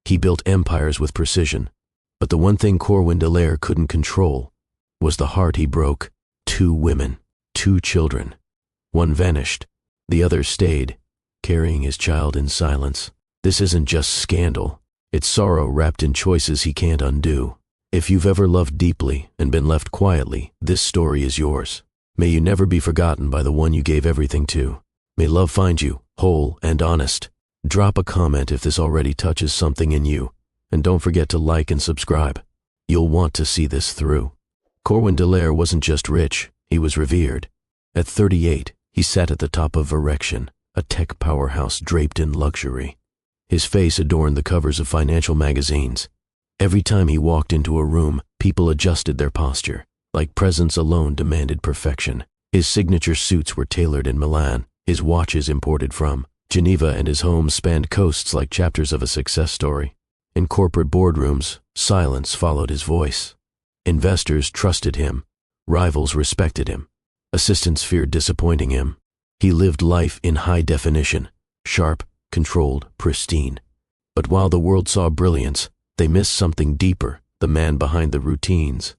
He built empires with precision, but the one thing Corwin Dallaire couldn't control was the heart he broke. 2 women, 2 children. One vanished, the other stayed, carrying his child in silence. This isn't just scandal, it's sorrow wrapped in choices he can't undo. If you've ever loved deeply and been left quietly, this story is yours. May you never be forgotten by the one you gave everything to. May love find you, whole and honest. Drop a comment if this already touches something in you, and don't forget to like and subscribe. You'll want to see this through. Corwin Dallaire wasn't just rich, he was revered. At 38, he sat at the top of Vanishes, a tech powerhouse draped in luxury. His face adorned the covers of financial magazines. Every time he walked into a room, people adjusted their posture, like presence alone demanded perfection. His signature suits were tailored in Milan, his watches imported from Geneva, and his home spanned coasts like chapters of a success story. In corporate boardrooms, silence followed his voice. Investors trusted him. Rivals respected him. Assistants feared disappointing him. He lived life in high definition, sharp, controlled, pristine. But while the world saw brilliance, they missed something deeper, the man behind the routines.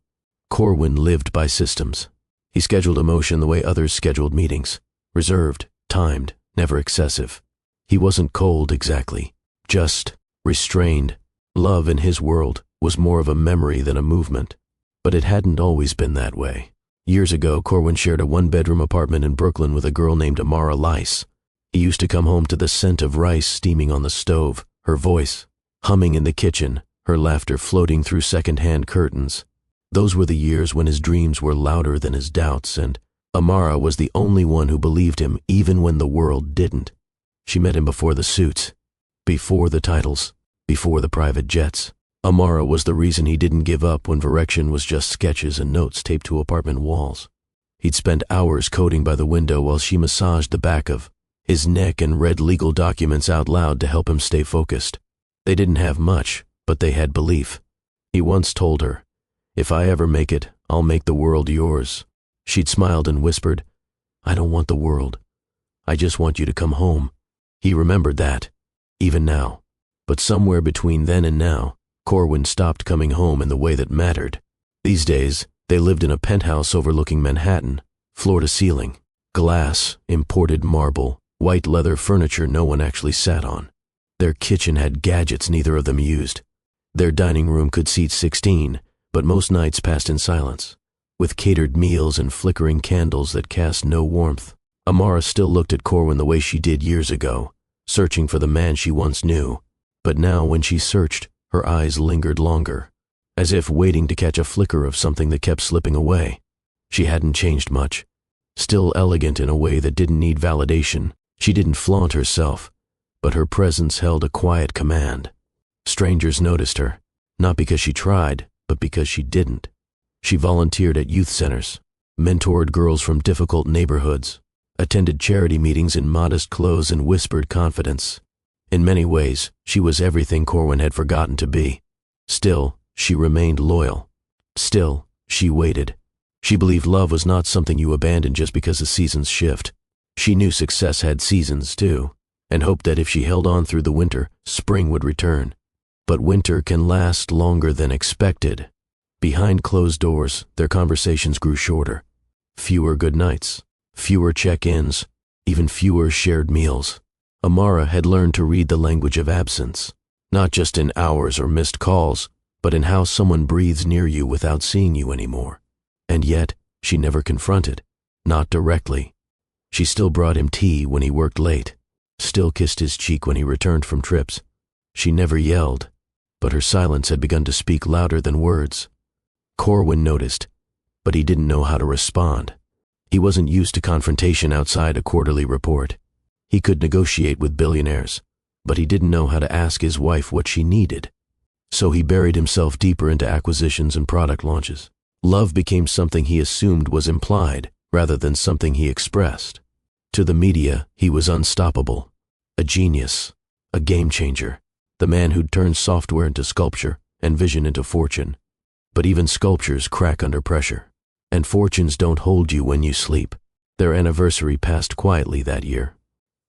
Corwin lived by systems. He scheduled emotion the way others scheduled meetings, reserved, timed, never excessive. He wasn't cold exactly, just restrained. Love in his world was more of a memory than a movement. But it hadn't always been that way. Years ago, Corwin shared a 1-bedroom apartment in Brooklyn with a girl named Amara Lice. He used to come home to the scent of rice steaming on the stove, her voice humming in the kitchen, her laughter floating through second-hand curtains. Those were the years when his dreams were louder than his doubts, and Amara was the only one who believed him even when the world didn't. She met him before the suits, before the titles, before the private jets. Amara was the reason he didn't give up when Vanishes was just sketches and notes taped to apartment walls. He'd spend hours coding by the window while she massaged the back of his neck and read legal documents out loud to help him stay focused. They didn't have much, but they had belief. He once told her, "If I ever make it, I'll make the world yours." She'd smiled and whispered, "I don't want the world. I just want you to come home." He remembered that, even now. But somewhere between then and now, Corwin stopped coming home in the way that mattered. These days, they lived in a penthouse overlooking Manhattan, floor to ceiling, glass, imported marble, white leather furniture no one actually sat on. Their kitchen had gadgets neither of them used. Their dining room could seat 16, but most nights passed in silence, with catered meals and flickering candles that cast no warmth. Amara still looked at Corwin the way she did years ago, searching for the man she once knew. But now when she searched, her eyes lingered longer, as if waiting to catch a flicker of something that kept slipping away. She hadn't changed much, still elegant in a way that didn't need validation. She didn't flaunt herself, but her presence held a quiet command. Strangers noticed her, not because she tried, but because she didn't. She volunteered at youth centers, mentored girls from difficult neighborhoods, attended charity meetings in modest clothes and whispered confidence. In many ways, she was everything Corwin had forgotten to be. Still, she remained loyal. Still, she waited. She believed love was not something you abandoned just because the seasons shift. She knew success had seasons too, and hoped that if she held on through the winter, spring would return. But winter can last longer than expected. Behind closed doors, their conversations grew shorter. Fewer good nights, fewer check-ins, even fewer shared meals. Amara had learned to read the language of absence, not just in hours or missed calls, but in how someone breathes near you without seeing you anymore. And yet, she never confronted, not directly. She still brought him tea when he worked late, still kissed his cheek when he returned from trips. She never yelled, but her silence had begun to speak louder than words. Corwin noticed, but he didn't know how to respond. He wasn't used to confrontation outside a quarterly report. He could negotiate with billionaires, but he didn't know how to ask his wife what she needed. So he buried himself deeper into acquisitions and product launches. Love became something he assumed was implied, rather than something he expressed. To the media, he was unstoppable, a genius, a game changer, the man who'd turned software into sculpture and vision into fortune. But even sculptures crack under pressure, and fortunes don't hold you when you sleep. Their anniversary passed quietly that year.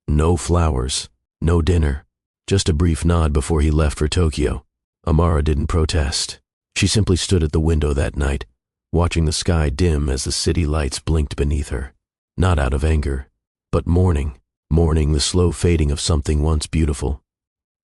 No flowers, no dinner, Just a brief nod before he left for Tokyo. Amara didn't protest. She simply stood at the window that night, watching the sky dim as the city lights blinked beneath her. Not out of anger, but mourning. Mourning the slow fading of something once beautiful.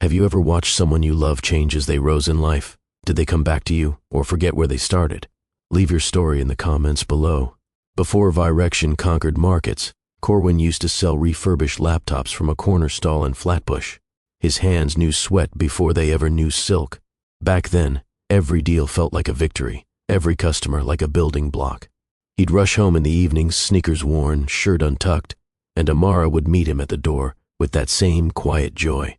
Have you ever watched someone you love change as they rose in life? Did they come back to you, or forget where they started? Leave your story in the comments below. Before Virection conquered markets, Corwin used to sell refurbished laptops from a corner stall in Flatbush. His hands knew sweat before they ever knew silk. Back then, every deal felt like a victory, every customer like a building block. He'd rush home in the evenings, sneakers worn, shirt untucked, and Amara would meet him at the door with that same quiet joy.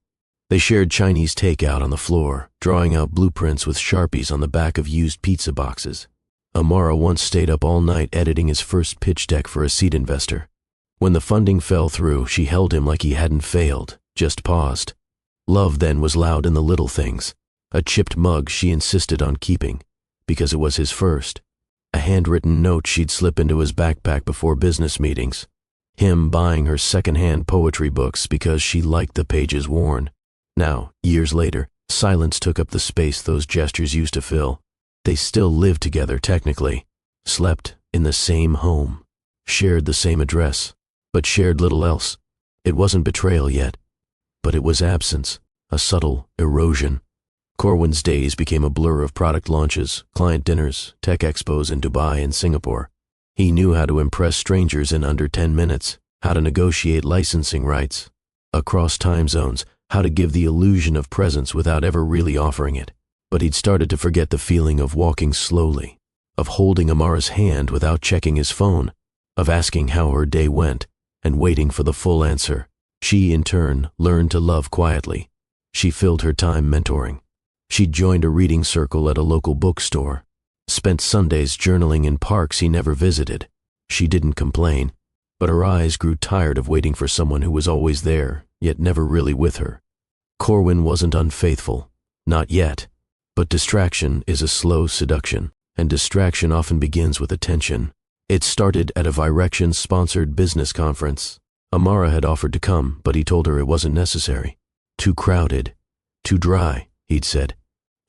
They shared Chinese takeout on the floor, drawing out blueprints with Sharpies on the back of used pizza boxes. Amara once stayed up all night editing his first pitch deck for a seed investor. When the funding fell through, she held him like he hadn't failed, just paused. Love then was loud in the little things. A chipped mug she insisted on keeping, because it was his first. A handwritten note she'd slip into his backpack before business meetings. Him buying her second-hand poetry books because she liked the pages worn. Now, years later, silence took up the space those gestures used to fill. They still lived together technically, slept in the same home, shared the same address, but shared little else. It wasn't betrayal yet, but it was absence, a subtle erosion. Corwin's days became a blur of product launches, client dinners, tech expos in Dubai and Singapore. He knew how to impress strangers in under 10 minutes, how to negotiate licensing rights across time zones, how to give the illusion of presence without ever really offering it. But he'd started to forget the feeling of walking slowly, of holding Amara's hand without checking his phone, of asking how her day went and waiting for the full answer. She, in turn, learned to love quietly. She filled her time mentoring. She'd joined a reading circle at a local bookstore, spent Sundays journaling in parks he never visited. She didn't complain, but her eyes grew tired of waiting for someone who was always there, yet never really with her. Corwin wasn't unfaithful, not yet, but distraction is a slow seduction, and distraction often begins with attention. It started at a Virection-sponsored business conference. Amara had offered to come, but he told her it wasn't necessary. Too crowded, too dry, he'd said.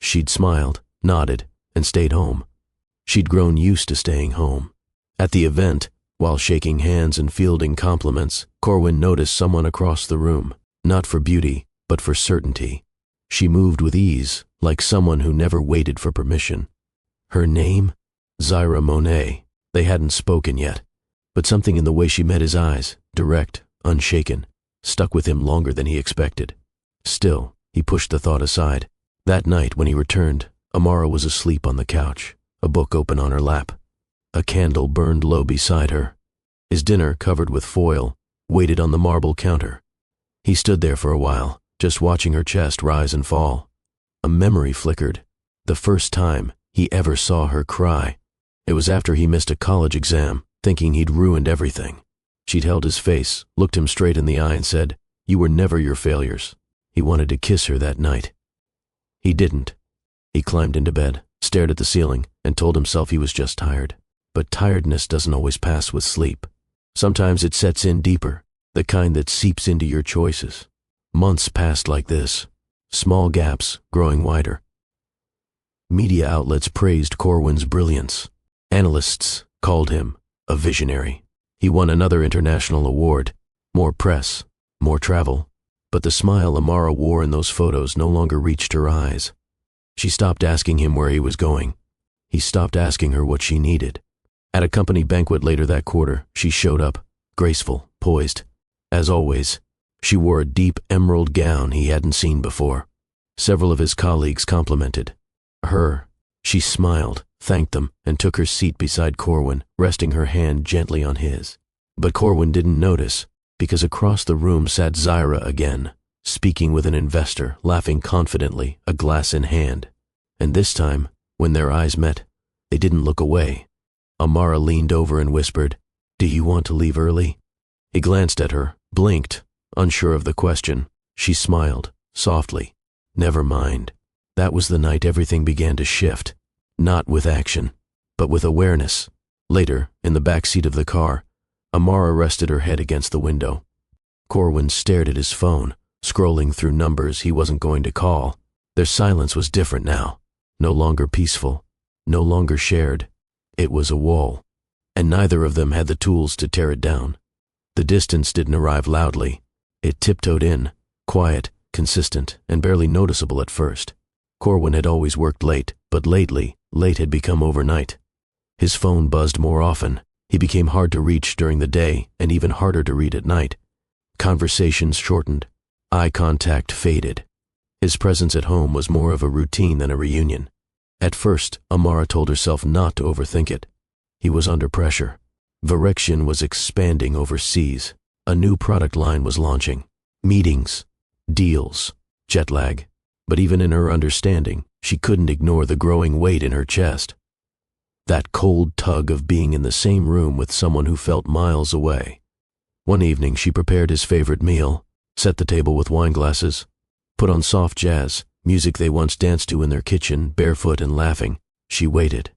She'd smiled, nodded, and stayed home. She'd grown used to staying home. At the event, while shaking hands and fielding compliments, Corwin noticed someone across the room, not for beauty, but for certainty. She moved with ease, like someone who never waited for permission. Her name? Zaira Monet. They hadn't spoken yet, but something in the way she met his eyes, direct, unshaken, stuck with him longer than he expected. Still, he pushed the thought aside. That night, when he returned, Amara was asleep on the couch, a book open on her lap. A candle burned low beside her. His dinner, covered with foil, waited on the marble counter. He stood there for a while, just watching her chest rise and fall. A memory flickered. The first time he ever saw her cry. It was after he missed a college exam, thinking he'd ruined everything. She'd held his face, looked him straight in the eye and said, "You were never your failures." He wanted to kiss her that night. He didn't. He climbed into bed, stared at the ceiling, and told himself he was just tired. But tiredness doesn't always pass with sleep. Sometimes it sets in deeper, the kind that seeps into your choices. Months passed like this, small gaps growing wider. Media outlets praised Corwin's brilliance. Analysts called him a visionary. He won another international award, more press, more travel. But the smile Amara wore in those photos no longer reached her eyes. She stopped asking him where he was going. He stopped asking her what she needed. At a company banquet later that quarter, she showed up, graceful, poised. As always, she wore a deep emerald gown he hadn't seen before. Several of his colleagues complimented her. She smiled, thanked them, and took her seat beside Corwin, resting her hand gently on his. But Corwin didn't notice, because across the room sat Zaira again, speaking with an investor, laughing confidently, a glass in hand. And this time, when their eyes met, they didn't look away. Amara leaned over and whispered, "Do you want to leave early?" He glanced at her, blinked, unsure of the question. She smiled, softly. Never mind. That was the night everything began to shift, not with action, but with awareness. Later, in the back seat of the car, Amara rested her head against the window. Corwin stared at his phone, scrolling through numbers he wasn't going to call. Their silence was different now, no longer peaceful, no longer shared. It was a wall, and neither of them had the tools to tear it down. The distance didn't arrive loudly. It tiptoed in, quiet, consistent, and barely noticeable at first. Corwin had always worked late, but lately, late had become overnight. His phone buzzed more often. He became hard to reach during the day and even harder to read at night. Conversations shortened. Eye contact faded. His presence at home was more of a routine than a reunion. At first, Amara told herself not to overthink it. He was under pressure. Vanishes was expanding overseas. A new product line was launching. Meetings, deals, jet lag. But even in her understanding, she couldn't ignore the growing weight in her chest. That cold tug of being in the same room with someone who felt miles away. One evening she prepared his favorite meal, set the table with wine glasses, put on soft jazz, music they once danced to in their kitchen, barefoot and laughing. She waited.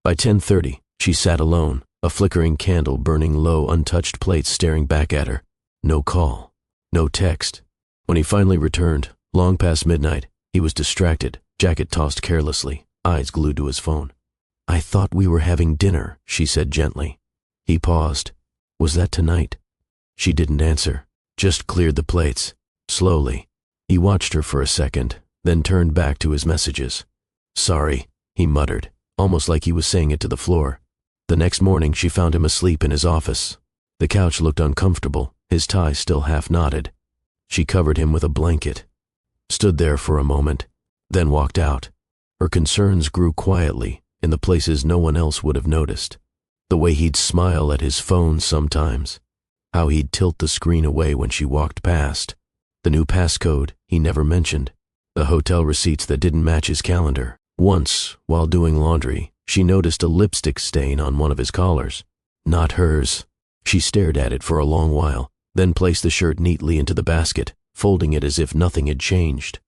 By 10:30, she sat alone, a flickering candle burning low, untouched plates staring back at her. No call, no text. When he finally returned, long past midnight, he was distracted, jacket tossed carelessly, eyes glued to his phone. "I thought we were having dinner," she said gently. He paused. "Was that tonight?" She didn't answer, just cleared the plates. Slowly. He watched her for a second, then turned back to his messages. "Sorry," he muttered, almost like he was saying it to the floor. The next morning she found him asleep in his office. The couch looked uncomfortable, his tie still half knotted. She covered him with a blanket, stood there for a moment, then walked out. Her concerns grew quietly, in the places no one else would have noticed. The way he'd smile at his phone sometimes. How he'd tilt the screen away when she walked past. The new passcode he never mentioned. The hotel receipts that didn't match his calendar. Once, while doing laundry, she noticed a lipstick stain on one of his collars. Not hers. She stared at it for a long while, then placed the shirt neatly into the basket, folding it as if nothing had changed.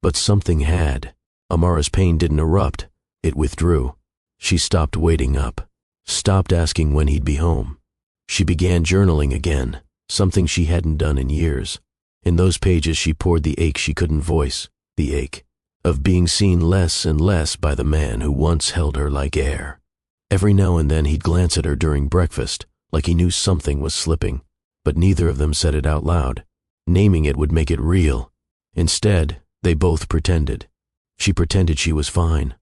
But something had. Amara's pain didn't erupt. It withdrew. She stopped waiting up, stopped asking when he'd be home. She began journaling again, something she hadn't done in years. In those pages she poured the ache she couldn't voice, the ache of being seen less and less by the man who once held her like air. Every now and then he'd glance at her during breakfast, like he knew something was slipping, but neither of them said it out loud. Naming it would make it real. Instead, they both pretended. She pretended she was fine.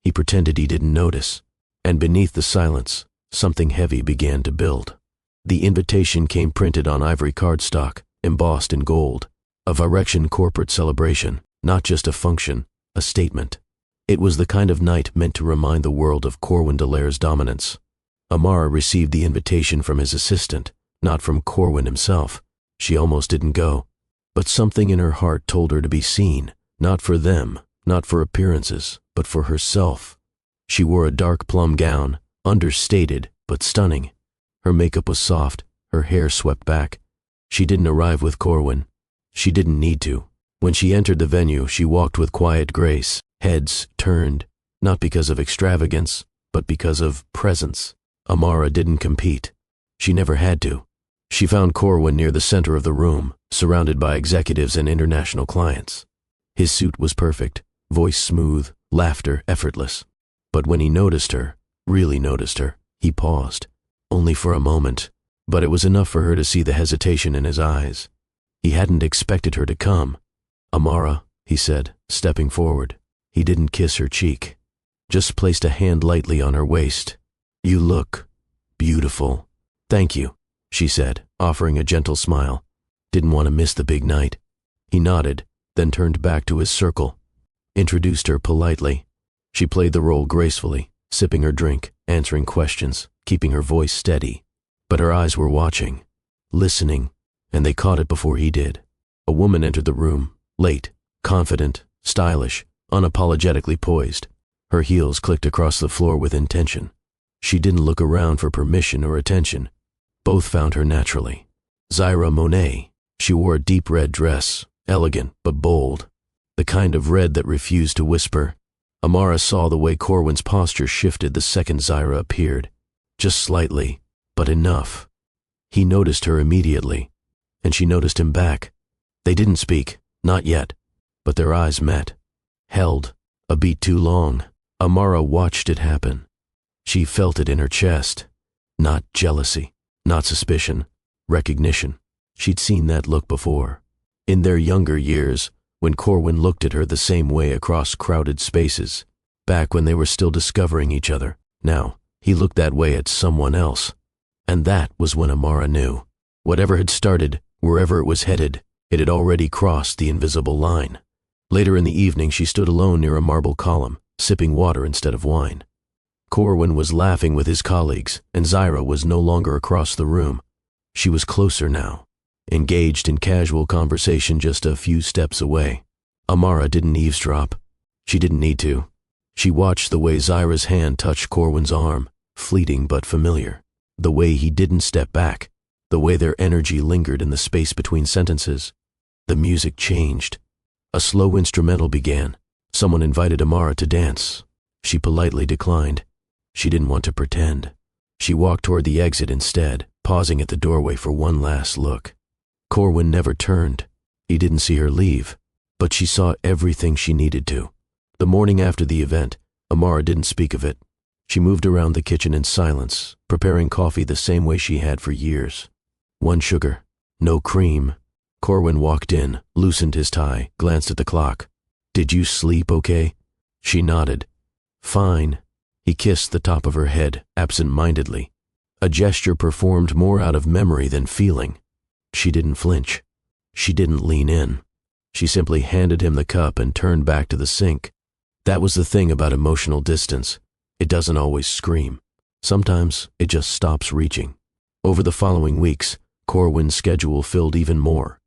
He pretended he didn't notice. And beneath the silence, something heavy began to build. The invitation came printed on ivory cardstock, embossed in gold. A Vanishes corporate celebration, not just a function, a statement. It was the kind of night meant to remind the world of Corwin Delaire's dominance. Amara received the invitation from his assistant, not from Corwin himself. She almost didn't go. But something in her heart told her to be seen, not for them, not for appearances, but for herself. She wore a dark plum gown, understated but stunning. Her makeup was soft, her hair swept back. She didn't arrive with Corwin. She didn't need to. When she entered the venue, she walked with quiet grace, heads turned, not because of extravagance, but because of presence. Amara didn't compete. She never had to. She found Corwin near the center of the room, surrounded by executives and international clients. His suit was perfect, voice smooth, laughter effortless. But when he noticed her, really noticed her, he paused. Only for a moment, but it was enough for her to see the hesitation in his eyes. He hadn't expected her to come. "Amara," he said, stepping forward. He didn't kiss her cheek, just placed a hand lightly on her waist. "You look beautiful." "Thank you," she said, offering a gentle smile. Didn't want to miss the big night. He nodded, then turned back to his circle. Introduced her politely. She played the role gracefully, sipping her drink, answering questions, keeping her voice steady. But her eyes were watching, listening, and they caught it before he did. A woman entered the room, late, confident, stylish, unapologetically poised. Her heels clicked across the floor with intention. She didn't look around for permission or attention. Both found her naturally. Zyra Monet. She wore a deep red dress, elegant but bold, the kind of red that refused to whisper. Amara saw the way Corwin's posture shifted the second Zyra appeared. Just slightly, but enough. He noticed her immediately, and she noticed him back. They didn't speak, not yet, but their eyes met, held, a beat too long. Amara watched it happen. She felt it in her chest. Not jealousy, not suspicion, recognition. She'd seen that look before. In their younger years, when Corwin looked at her the same way across crowded spaces, back when they were still discovering each other. Now, he looked that way at someone else. And that was when Amara knew. Whatever had started, wherever it was headed, it had already crossed the invisible line. Later in the evening, she stood alone near a marble column, sipping water instead of wine. Corwin was laughing with his colleagues, and Zyra was no longer across the room. She was closer now, engaged in casual conversation just a few steps away. Amara didn't eavesdrop. She didn't need to. She watched the way Zyra's hand touched Corwin's arm, fleeting but familiar. The way he didn't step back. The way their energy lingered in the space between sentences. The music changed. A slow instrumental began. Someone invited Amara to dance. She politely declined. She didn't want to pretend. She walked toward the exit instead, pausing at the doorway for one last look. Corwin never turned. He didn't see her leave, but she saw everything she needed to. The morning after the event, Amara didn't speak of it. She moved around the kitchen in silence, preparing coffee the same way she had for years. 1 sugar, no cream. Corwin walked in, loosened his tie, glanced at the clock. "Did you sleep okay?" She nodded. "Fine." He kissed the top of her head, absent-mindedly, a gesture performed more out of memory than feeling. She didn't flinch. She didn't lean in. She simply handed him the cup and turned back to the sink. That was the thing about emotional distance. It doesn't always scream. Sometimes it just stops reaching. Over the following weeks, Corwin's schedule filled even more.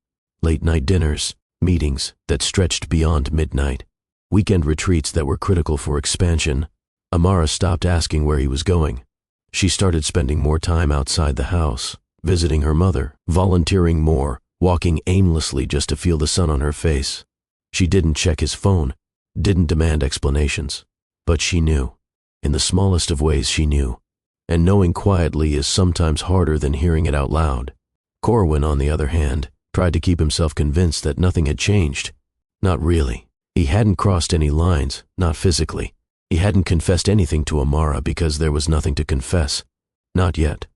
Late-night dinners, meetings that stretched beyond midnight, weekend retreats that were critical for expansion. Amara stopped asking where he was going. She started spending more time outside the house, visiting her mother, volunteering more, walking aimlessly just to feel the sun on her face. She didn't check his phone, didn't demand explanations, but she knew. In the smallest of ways she knew. And knowing quietly is sometimes harder than hearing it out loud. Corwin, on the other hand, tried to keep himself convinced that nothing had changed. Not really. He hadn't crossed any lines, not physically. He hadn't confessed anything to Amara because there was nothing to confess. Not yet.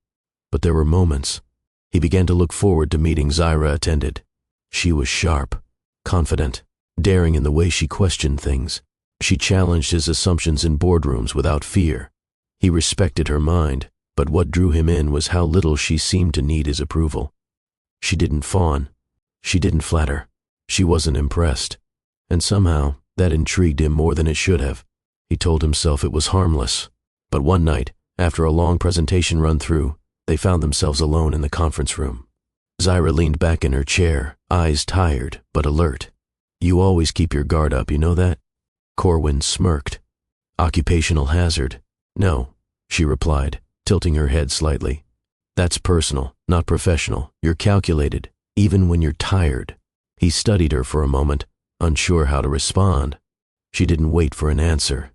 But there were moments. He began to look forward to meeting Zyra attended. She was sharp, confident, daring in the way she questioned things. She challenged his assumptions in boardrooms without fear. He respected her mind, but what drew him in was how little she seemed to need his approval. She didn't fawn. She didn't flatter. She wasn't impressed. And somehow, that intrigued him more than it should have. He told himself it was harmless. But one night, after a long presentation run through, they found themselves alone in the conference room. Zyra leaned back in her chair, eyes tired but alert. "You always keep your guard up, you know that?" Corwin smirked. "Occupational hazard." "No," she replied, tilting her head slightly. "That's personal, not professional. You're calculated, even when you're tired." He studied her for a moment, unsure how to respond. She didn't wait for an answer,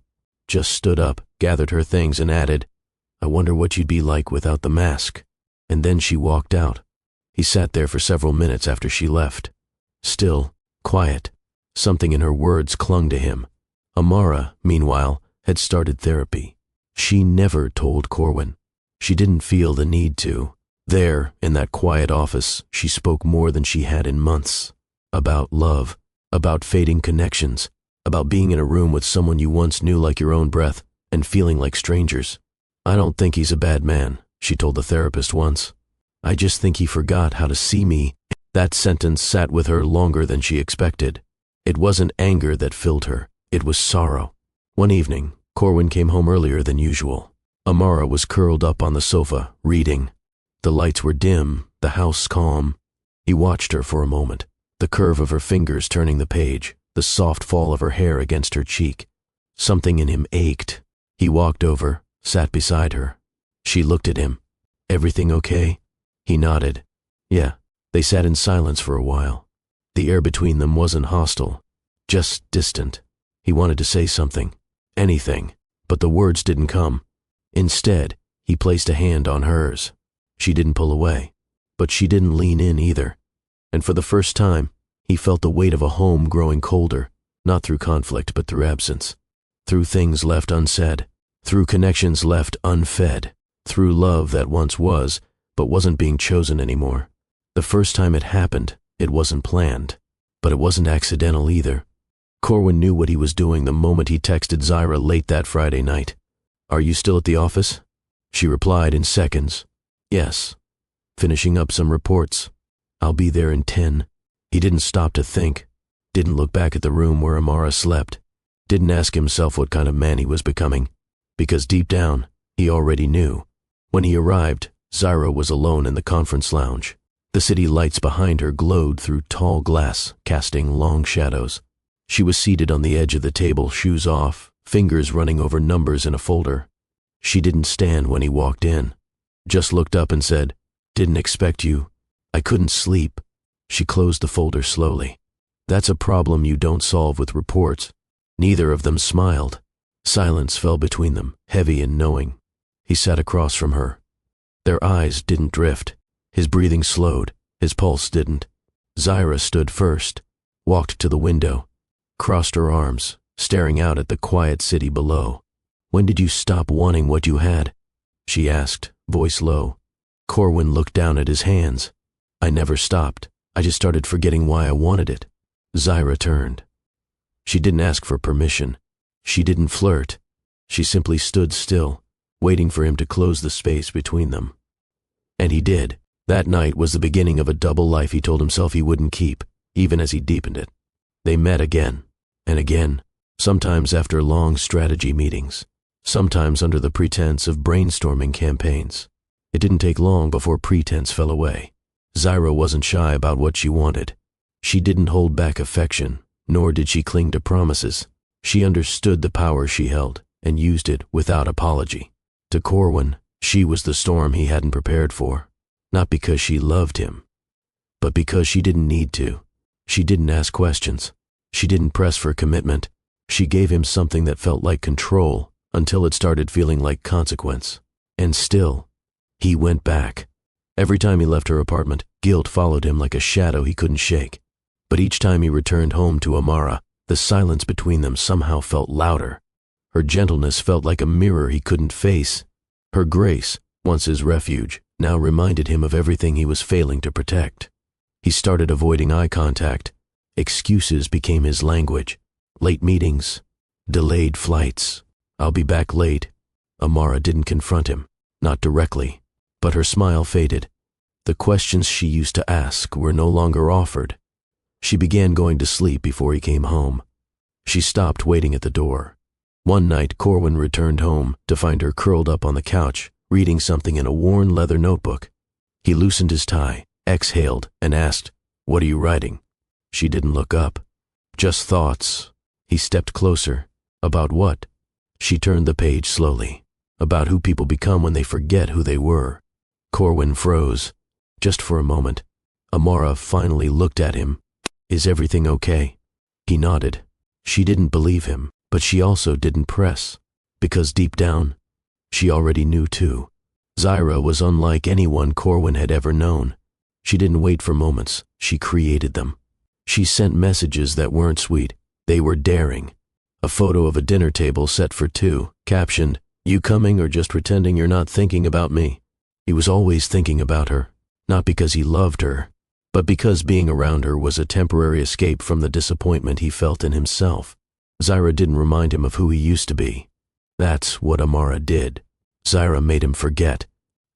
just stood up, gathered her things, and added, "I wonder what you'd be like without the mask." And then she walked out. He sat there for several minutes after she left. Still, quiet. Something in her words clung to him. Amara, meanwhile, had started therapy. She never told Corwin. She didn't feel the need to. There, in that quiet office, she spoke more than she had in months. About love, about fading connections, about being in a room with someone you once knew like your own breath and feeling like strangers. "I don't think he's a bad man," she told the therapist once. "I just think he forgot how to see me." That sentence sat with her longer than she expected. It wasn't anger that filled her. It was sorrow. One evening, Corwin came home earlier than usual. Amara was curled up on the sofa, reading. The lights were dim, the house calm. He watched her for a moment, the curve of her fingers turning the page, the soft fall of her hair against her cheek. Something in him ached. He walked over, sat beside her. She looked at him. "Everything okay?" He nodded. Yeah. They sat in silence for a while. The air between them wasn't hostile, just distant. He wanted to say something, anything, but the words didn't come. Instead, he placed a hand on hers. She didn't pull away, but she didn't lean in either. And for the first time, He felt the weight of a home growing colder, not through conflict but through absence, through things left unsaid, through connections left unfed, through love that once was, but wasn't being chosen anymore. The first time it happened, it wasn't planned, but it wasn't accidental either. Corwin knew what he was doing the moment he texted Zyra late that Friday night. "Are you still at the office?" She replied in seconds. "Yes. Finishing up some reports. I'll be there in 10. He didn't stop to think, didn't look back at the room where Amara slept, didn't ask himself what kind of man he was becoming, because deep down, he already knew. When he arrived, Zyra was alone in the conference lounge. The city lights behind her glowed through tall glass, casting long shadows. She was seated on the edge of the table, shoes off, fingers running over numbers in a folder. She didn't stand when he walked in, just looked up and said, "Didn't expect you. I couldn't sleep." She closed the folder slowly. That's a problem you don't solve with reports. Neither of them smiled. Silence fell between them, heavy and knowing. He sat across from her. Their eyes didn't drift. His breathing slowed. His pulse didn't. Zyra stood first, walked to the window, crossed her arms, staring out at the quiet city below. "When did you stop wanting what you had?" she asked, voice low. Corwin looked down at his hands. "I never stopped. I just started forgetting why I wanted it." Zyra turned. She didn't ask for permission. She didn't flirt. She simply stood still, waiting for him to close the space between them. And he did. That night was the beginning of a double life he told himself he wouldn't keep, even as he deepened it. They met again, and again, sometimes after long strategy meetings, sometimes under the pretense of brainstorming campaigns. It didn't take long before pretense fell away. Zyra wasn't shy about what she wanted. She didn't hold back affection, nor did she cling to promises. She understood the power she held and used it without apology. To Corwin, she was the storm he hadn't prepared for, not because she loved him, but because she didn't need to. She didn't ask questions. She didn't press for commitment. She gave him something that felt like control until it started feeling like consequence. And still, he went back. Every time he left her apartment, guilt followed him like a shadow he couldn't shake. But each time he returned home to Amara, the silence between them somehow felt louder. Her gentleness felt like a mirror he couldn't face. Her grace, once his refuge, now reminded him of everything he was failing to protect. He started avoiding eye contact. Excuses became his language. Late meetings, delayed flights. "I'll be back late." Amara didn't confront him, not directly, but her smile faded. The questions she used to ask were no longer offered. She began going to sleep before he came home. She stopped waiting at the door. One night, Corwin returned home to find her curled up on the couch, reading something in a worn leather notebook. He loosened his tie, exhaled, and asked, "What are you writing?" She didn't look up. "Just thoughts." He stepped closer. "About what?" She turned the page slowly. "About who people become when they forget who they were." Corwin froze, just for a moment. Amara finally looked at him. "Is everything okay?" He nodded. She didn't believe him, but she also didn't press, because deep down, she already knew too. Zyra was unlike anyone Corwin had ever known. She didn't wait for moments, she created them. She sent messages that weren't sweet, they were daring. A photo of a dinner table set for two, captioned, "You coming or just pretending you're not thinking about me?" He was always thinking about her, not because he loved her, but because being around her was a temporary escape from the disappointment he felt in himself. Zyra didn't remind him of who he used to be. That's what Amara did. Zyra made him forget,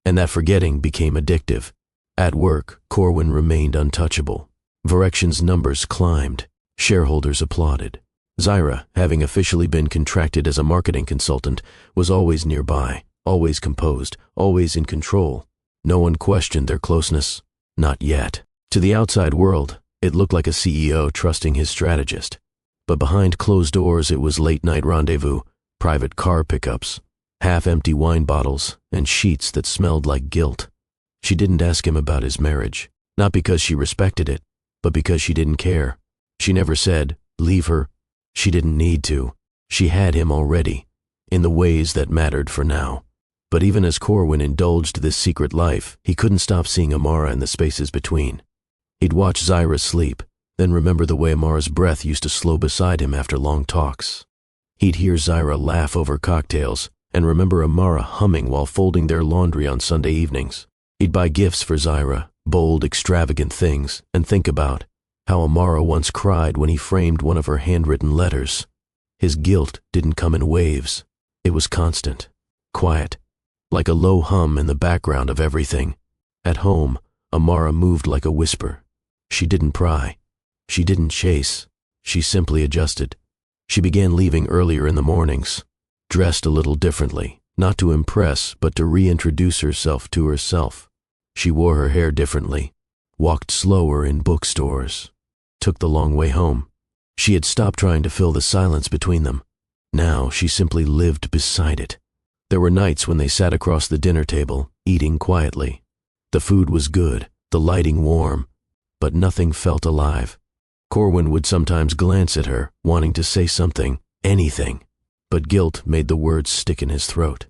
and that forgetting became addictive. At work, Corwin remained untouchable. Virexion's numbers climbed. Shareholders applauded. Zyra, having officially been contracted as a marketing consultant, was always nearby, always composed, always in control. No one questioned their closeness. Not yet. To the outside world, it looked like a CEO trusting his strategist. But behind closed doors it was late-night rendezvous, private car pickups, half-empty wine bottles, and sheets that smelled like guilt. She didn't ask him about his marriage, not because she respected it, but because she didn't care. She never said, "Leave her." She didn't need to. She had him already, in the ways that mattered for now. But even as Corwin indulged this secret life, he couldn't stop seeing Amara in the spaces between. He'd watch Zyra sleep, then remember the way Amara's breath used to slow beside him after long talks. He'd hear Zaira laugh over cocktails, and remember Amara humming while folding their laundry on Sunday evenings. He'd buy gifts for Zaira, bold, extravagant things, and think about how Amara once cried when he framed one of her handwritten letters. His guilt didn't come in waves. It was constant, quiet, like a low hum in the background of everything. At home, Amara moved like a whisper. She didn't pry. She didn't chase. She simply adjusted. She began leaving earlier in the mornings, dressed a little differently, not to impress, but to reintroduce herself to herself. She wore her hair differently, walked slower in bookstores, took the long way home. She had stopped trying to fill the silence between them. Now she simply lived beside it. There were nights when they sat across the dinner table, eating quietly. The food was good, the lighting warm, but nothing felt alive. Corwin would sometimes glance at her, wanting to say something, anything, but guilt made the words stick in his throat.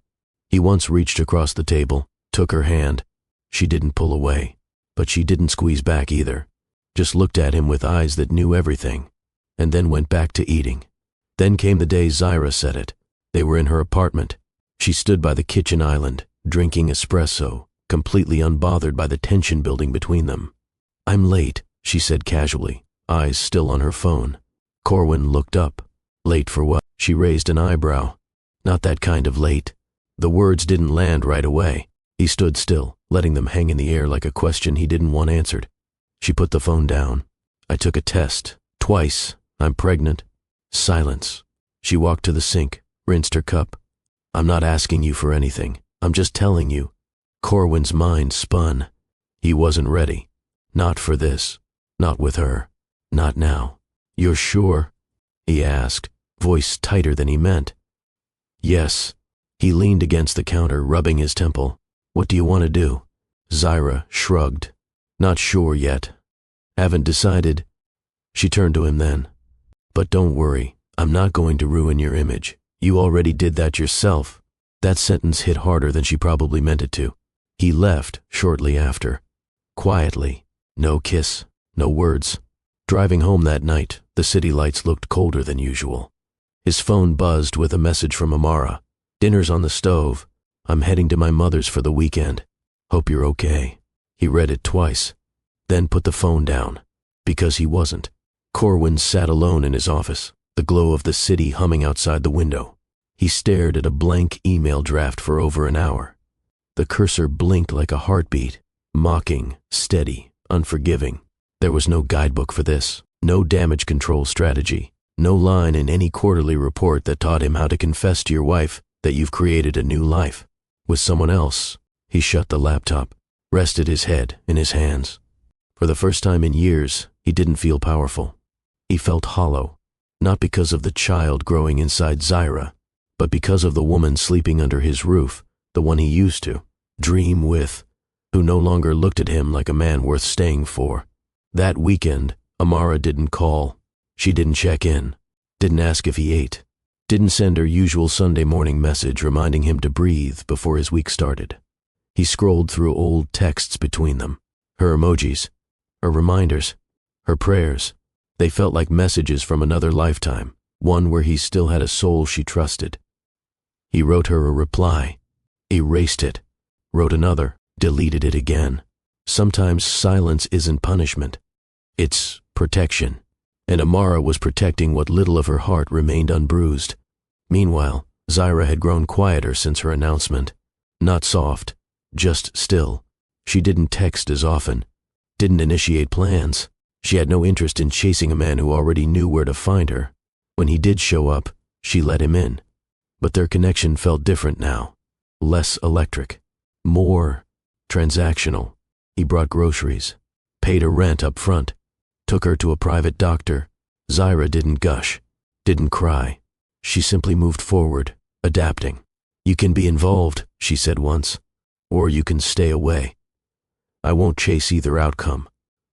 He once reached across the table, took her hand. She didn't pull away, but she didn't squeeze back either, just looked at him with eyes that knew everything, and then went back to eating. Then came the day Zaira said it. They were in her apartment. She stood by the kitchen island, drinking espresso, completely unbothered by the tension building between them. "I'm late," she said casually, eyes still on her phone. Corwin looked up. "Late for what?" She raised an eyebrow. "Not that kind of late." The words didn't land right away. He stood still, letting them hang in the air like a question he didn't want answered. She put the phone down. "I took a test. Twice. I'm pregnant." Silence. She walked to the sink, rinsed her cup. "I'm not asking you for anything. I'm just telling you." Corwin's mind spun. He wasn't ready. Not for this. Not with her. Not now. "You're sure?" he asked, voice tighter than he meant. "Yes." He leaned against the counter, rubbing his temple. "What do you want to do?" Zaira shrugged. "Not sure yet. Haven't decided." She turned to him then. "But don't worry. I'm not going to ruin your image. You already did that yourself." That sentence hit harder than she probably meant it to. He left shortly after. Quietly. No kiss. No words. Driving home that night, the city lights looked colder than usual. His phone buzzed with a message from Amara. "Dinner's on the stove. I'm heading to my mother's for the weekend. Hope you're okay." He read it twice, then put the phone down, because he wasn't. Corwin sat alone in his office, the glow of the city humming outside the window. He stared at a blank email draft for over an hour. The cursor blinked like a heartbeat, mocking, steady, unforgiving. There was no guidebook for this, no damage control strategy, no line in any quarterly report that taught him how to confess to your wife that you've created a new life with someone else. He shut the laptop, rested his head in his hands. For the first time in years, he didn't feel powerful. He felt hollow, not because of the child growing inside Zaira, but because of the woman sleeping under his roof, the one he used to dream with, who no longer looked at him like a man worth staying for. That weekend, Amara didn't call. She didn't check in, didn't ask if he ate, didn't send her usual Sunday morning message reminding him to breathe before his week started. He scrolled through old texts between them, her emojis, her reminders, her prayers. They felt like messages from another lifetime, one where he still had a soul she trusted. He wrote her a reply, erased it, wrote another, deleted it again. Sometimes silence isn't punishment. It's protection. And Amara was protecting what little of her heart remained unbruised. Meanwhile, Zaira had grown quieter since her announcement. Not soft, just still. She didn't text as often, didn't initiate plans. She had no interest in chasing a man who already knew where to find her. When he did show up, she let him in. But their connection felt different now. Less electric. More transactional. He brought groceries, paid her rent up front, took her to a private doctor. Zaira didn't gush, didn't cry. She simply moved forward, adapting. "You can be involved," she said once, "or you can stay away. I won't chase either outcome."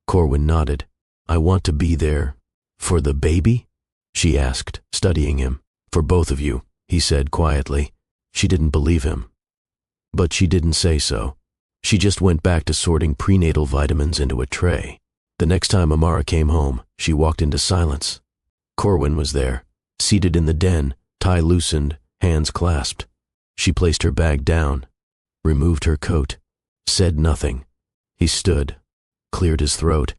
Corwin nodded. "I want to be there." "For the baby?" she asked, studying him. "For both of you," he said quietly. She didn't believe him. But she didn't say so. She just went back to sorting prenatal vitamins into a tray. The next time Amara came home, she walked into silence. Corwin was there, seated in the den, tie loosened, hands clasped. She placed her bag down, removed her coat, said nothing. He stood, cleared his throat.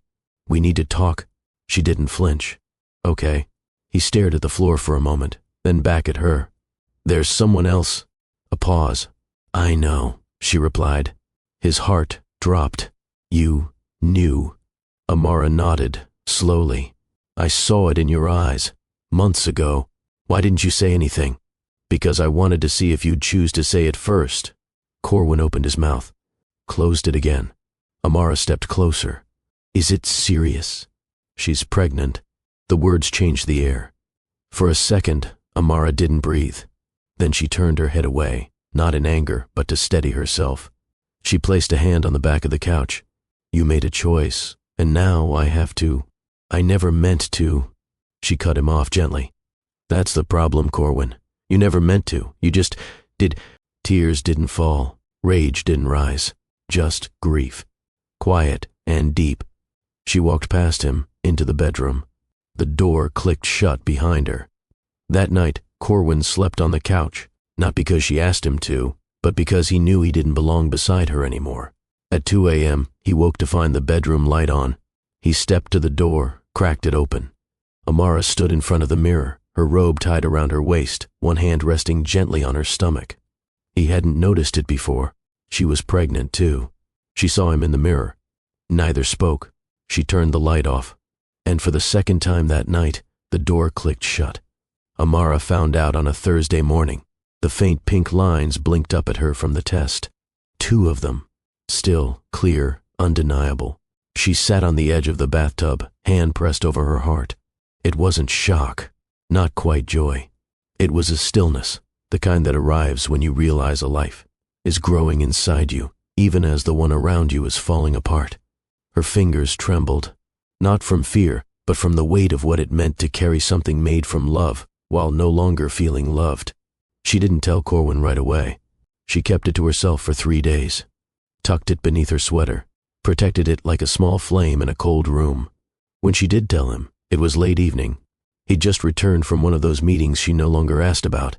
"We need to talk." She didn't flinch. "Okay." He stared at the floor for a moment, then back at her. "There's someone else." A pause. "I know," she replied. His heart dropped. "You knew." Amara nodded, slowly. "I saw it in your eyes, months ago. Why didn't you say anything?" "Because I wanted to see if you'd choose to say it first." Corwin opened his mouth, closed it again. Amara stepped closer. "Is it serious?" "She's pregnant." The words changed the air. For a second, Amara didn't breathe. Then she turned her head away, not in anger, but to steady herself. She placed a hand on the back of the couch. "You made a choice, and now I have to. I never meant to." She cut him off gently. "That's the problem, Corwin. You never meant to. You just did." Tears didn't fall. Rage didn't rise. Just grief. Quiet and deep. She walked past him, into the bedroom. The door clicked shut behind her. That night, Corwin slept on the couch, not because she asked him to, but because he knew he didn't belong beside her anymore. At 2 a.m., he woke to find the bedroom light on. He stepped to the door, cracked it open. Amara stood in front of the mirror, her robe tied around her waist, one hand resting gently on her stomach. He hadn't noticed it before. She was pregnant, too. She saw him in the mirror. Neither spoke. She turned the light off. And for the second time that night, the door clicked shut. Amara found out on a Thursday morning. The faint pink lines blinked up at her from the test. 2 of them. Still, clear, undeniable. She sat on the edge of the bathtub, hand pressed over her heart. It wasn't shock, not quite joy. It was a stillness, the kind that arrives when you realize a life is growing inside you, even as the one around you is falling apart. Her fingers trembled, not from fear, but from the weight of what it meant to carry something made from love, while no longer feeling loved. She didn't tell Corwin right away. She kept it to herself for 3 days. Tucked it beneath her sweater, protected it like a small flame in a cold room. When she did tell him, it was late evening. He'd just returned from one of those meetings she no longer asked about.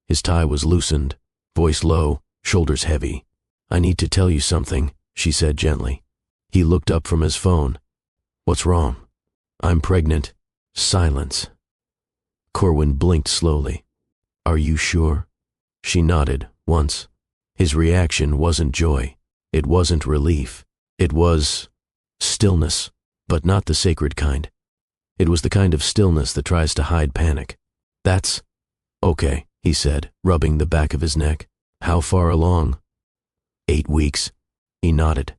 His tie was loosened, voice low, shoulders heavy. "I need to tell you something," she said gently. He looked up from his phone. "What's wrong?" "I'm pregnant." Silence. Corwin blinked slowly. "Are you sure?" She nodded, once. His reaction wasn't joy. It wasn't relief. It was stillness, but not the sacred kind. It was the kind of stillness that tries to hide panic. "That's okay," he said, rubbing the back of his neck. "How far along?" 8 weeks. He nodded.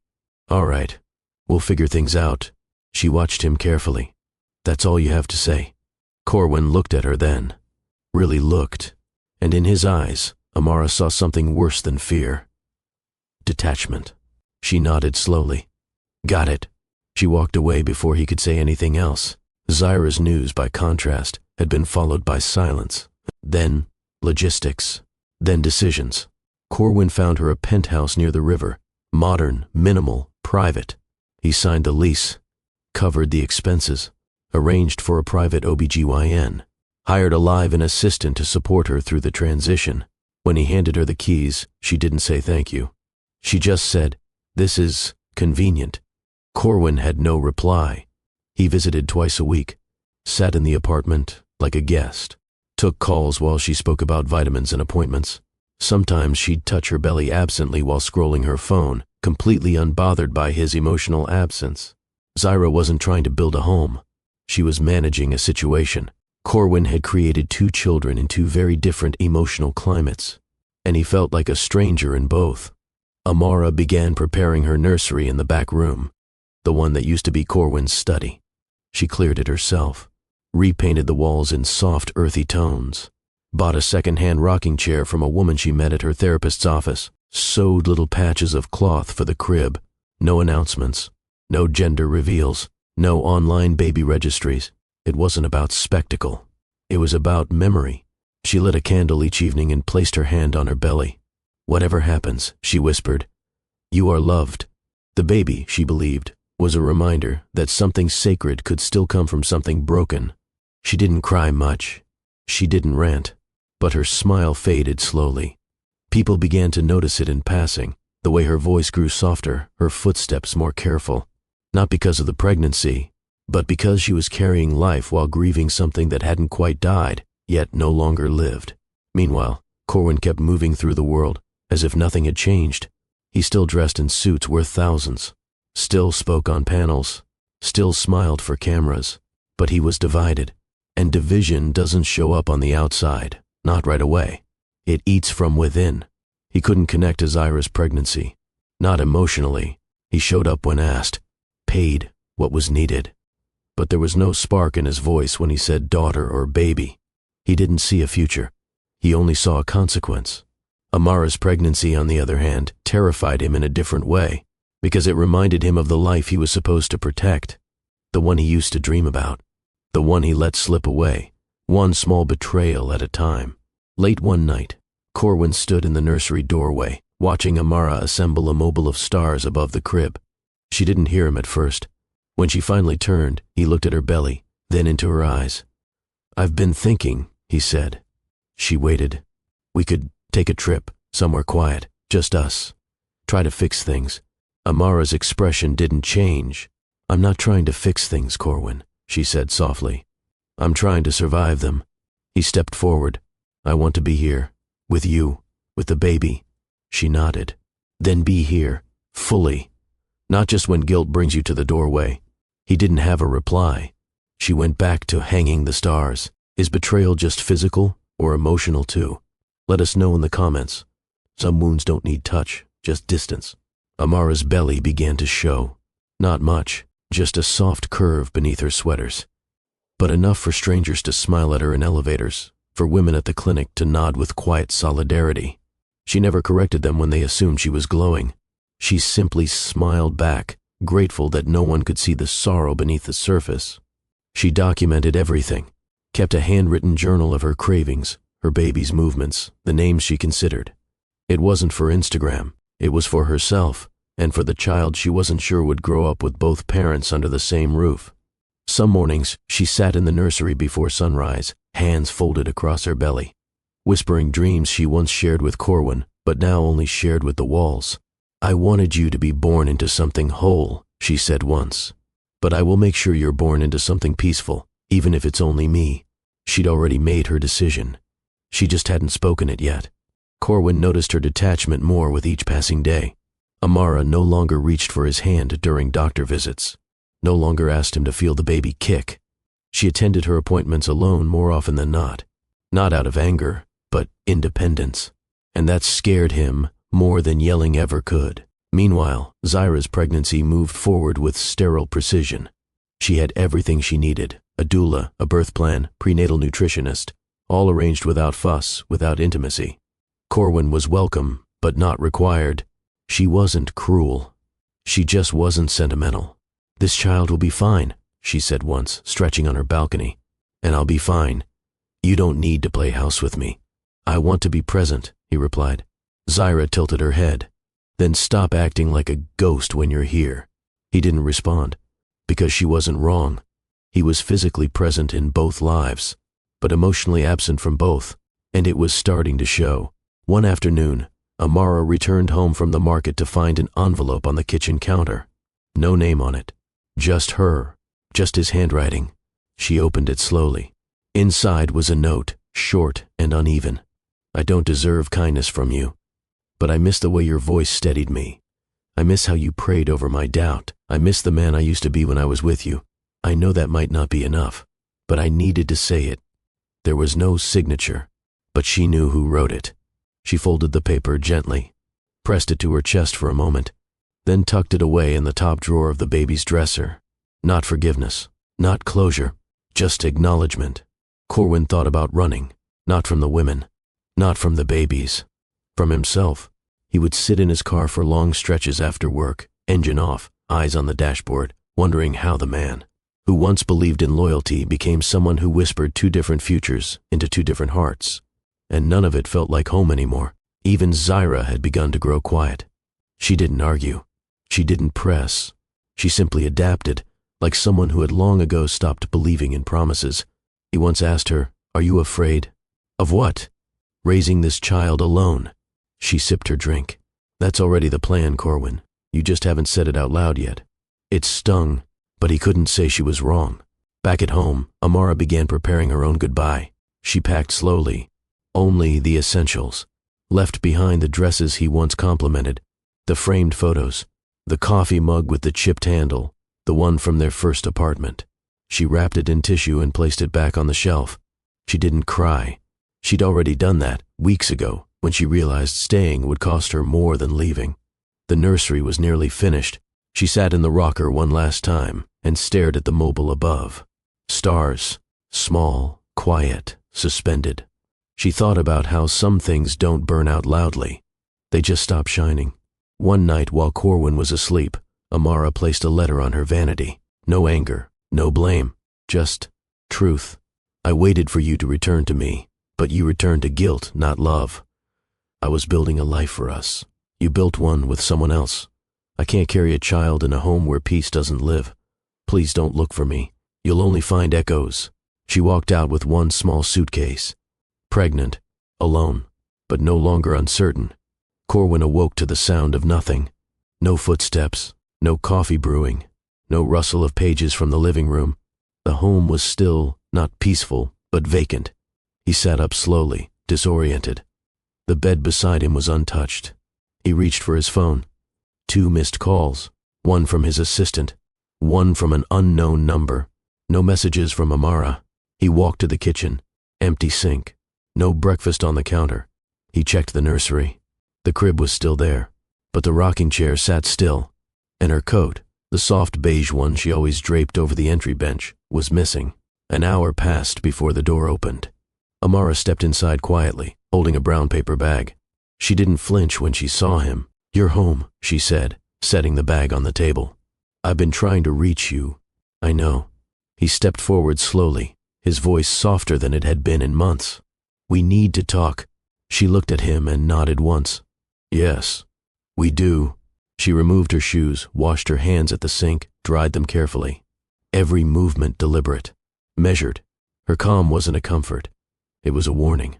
"All right. We'll figure things out." She watched him carefully. "That's all you have to say?" Corwin looked at her then. Really looked. And in his eyes, Amara saw something worse than fear. Detachment. She nodded slowly. "Got it." She walked away before he could say anything else. Zyra's news, by contrast, had been followed by silence. Then logistics. Then decisions. Corwin found her a penthouse near the river. Modern, minimal, private. He signed the lease. Covered the expenses. Arranged for a private OBGYN. Hired a live-in assistant to support her through the transition. When he handed her the keys, she didn't say thank you. She just said, "This is convenient." Corwin had no reply. He visited twice a week. Sat in the apartment like a guest. Took calls while she spoke about vitamins and appointments. Sometimes she'd touch her belly absently while scrolling her phone, completely unbothered by his emotional absence. Zyra wasn't trying to build a home. She was managing a situation. Corwin had created 2 children in 2 very different emotional climates, and he felt like a stranger in both. Amara began preparing her nursery in the back room, the one that used to be Corwin's study. She cleared it herself, repainted the walls in soft, earthy tones, bought a second-hand rocking chair from a woman she met at her therapist's office, sewed little patches of cloth for the crib. No announcements, no gender reveals, no online baby registries. It wasn't about spectacle. It was about memory. She lit a candle each evening and placed her hand on her belly. "Whatever happens," she whispered, "you are loved." The baby, she believed, was a reminder that something sacred could still come from something broken. She didn't cry much. She didn't rant, but her smile faded slowly. People began to notice it in passing, the way her voice grew softer, her footsteps more careful. Not because of the pregnancy, but because she was carrying life while grieving something that hadn't quite died, yet no longer lived. Meanwhile, Corwin kept moving through the world, as if nothing had changed. He still dressed in suits worth thousands, still spoke on panels, still smiled for cameras, but he was divided. And division doesn't show up on the outside, not right away. It eats from within. He couldn't connect to Zaira's pregnancy, not emotionally. He showed up when asked, paid what was needed. But there was no spark in his voice when he said daughter or baby. He didn't see a future. He only saw a consequence. Amara's pregnancy, on the other hand, terrified him in a different way, because it reminded him of the life he was supposed to protect, the one he used to dream about. The one he let slip away, one small betrayal at a time. Late one night, Corwin stood in the nursery doorway, watching Amara assemble a mobile of stars above the crib. She didn't hear him at first. When she finally turned, he looked at her belly, then into her eyes. "I've been thinking," he said. She waited. "We could take a trip, somewhere quiet, just us. Try to fix things." Amara's expression didn't change. "I'm not trying to fix things, Corwin," she said softly. "I'm trying to survive them." He stepped forward. "I want to be here, with you, with the baby." She nodded. "Then be here, fully. Not just when guilt brings you to the doorway." He didn't have a reply. She went back to hanging the stars. Is betrayal just physical or emotional too? Let us know in the comments. Some wounds don't need touch, just distance. Amara's belly began to show. Not much. Just a soft curve beneath her sweaters. But enough for strangers to smile at her in elevators, for women at the clinic to nod with quiet solidarity. She never corrected them when they assumed she was glowing. She simply smiled back, grateful that no one could see the sorrow beneath the surface. She documented everything, kept a handwritten journal of her cravings, her baby's movements, the names she considered. It wasn't for Instagram, it was for herself, and for the child she wasn't sure would grow up with both parents under the same roof. Some mornings, she sat in the nursery before sunrise, hands folded across her belly, whispering dreams she once shared with Corwin, but now only shared with the walls. "I wanted you to be born into something whole," she said once. "But I will make sure you're born into something peaceful, even if it's only me." She'd already made her decision. She just hadn't spoken it yet. Corwin noticed her detachment more with each passing day. Amara no longer reached for his hand during doctor visits, no longer asked him to feel the baby kick. She attended her appointments alone more often than not out of anger, but independence. And that scared him more than yelling ever could. Meanwhile, Zaira's pregnancy moved forward with sterile precision. She had everything she needed, a doula, a birth plan, prenatal nutritionist, all arranged without fuss, without intimacy. Corwin was welcome, but not required. She wasn't cruel. She just wasn't sentimental. "This child will be fine," she said once, stretching on her balcony. "And I'll be fine. You don't need to play house with me." "I want to be present," he replied. Zaira tilted her head. "Then stop acting like a ghost when you're here." He didn't respond, because she wasn't wrong. He was physically present in both lives, but emotionally absent from both, and it was starting to show. One afternoon, Amara returned home from the market to find an envelope on the kitchen counter. No name on it. Just her. Just his handwriting. She opened it slowly. Inside was a note, short and uneven. "I don't deserve kindness from you, but I miss the way your voice steadied me. I miss how you prayed over my doubt. I miss the man I used to be when I was with you. I know that might not be enough, but I needed to say it." There was no signature, but she knew who wrote it. She folded the paper gently, pressed it to her chest for a moment, then tucked it away in the top drawer of the baby's dresser. Not forgiveness, not closure, just acknowledgement. Corwin thought about running, not from the women, not from the babies, from himself. He would sit in his car for long stretches after work, engine off, eyes on the dashboard, wondering how the man, who once believed in loyalty, became someone who whispered two different futures into two different hearts. And none of it felt like home anymore. Even Zaira had begun to grow quiet. She didn't argue. She didn't press. She simply adapted, like someone who had long ago stopped believing in promises. He once asked her, "Are you afraid?" "Of what?" "Raising this child alone." She sipped her drink. "That's already the plan, Corwin. You just haven't said it out loud yet." It stung, but he couldn't say she was wrong. Back at home, Amara began preparing her own goodbye. She packed slowly. Only the essentials. Left behind the dresses he once complimented, the framed photos, the coffee mug with the chipped handle, the one from their first apartment. She wrapped it in tissue and placed it back on the shelf. She didn't cry. She'd already done that weeks ago when she realized staying would cost her more than leaving. The nursery was nearly finished. She sat in the rocker one last time and stared at the mobile above. Stars, small, quiet, suspended. She thought about how some things don't burn out loudly. They just stop shining. One night while Corwin was asleep, Amara placed a letter on her vanity. No anger, no blame, just truth. "I waited for you to return to me, but you returned to guilt, not love. I was building a life for us. You built one with someone else. I can't carry a child in a home where peace doesn't live. Please don't look for me. You'll only find echoes." She walked out with one small suitcase. Pregnant, alone, but no longer uncertain. Corwin awoke to the sound of nothing. No footsteps, no coffee brewing, no rustle of pages from the living room. The home was still, not peaceful, but vacant. He sat up slowly, disoriented. The bed beside him was untouched. He reached for his phone. 2 missed calls, one from his assistant, one from an unknown number. No messages from Amara. He walked to the kitchen. Empty sink. No breakfast on the counter. He checked the nursery. The crib was still there, but the rocking chair sat still, and her coat, the soft beige one she always draped over the entry bench, was missing. An hour passed before the door opened. Amara stepped inside quietly, holding a brown paper bag. She didn't flinch when she saw him. "You're home," she said, setting the bag on the table. "I've been trying to reach you." "I know." He stepped forward slowly, his voice softer than it had been in months. "We need to talk." She looked at him and nodded once. "Yes, we do." She removed her shoes, washed her hands at the sink, dried them carefully. Every movement deliberate, measured. Her calm wasn't a comfort. It was a warning.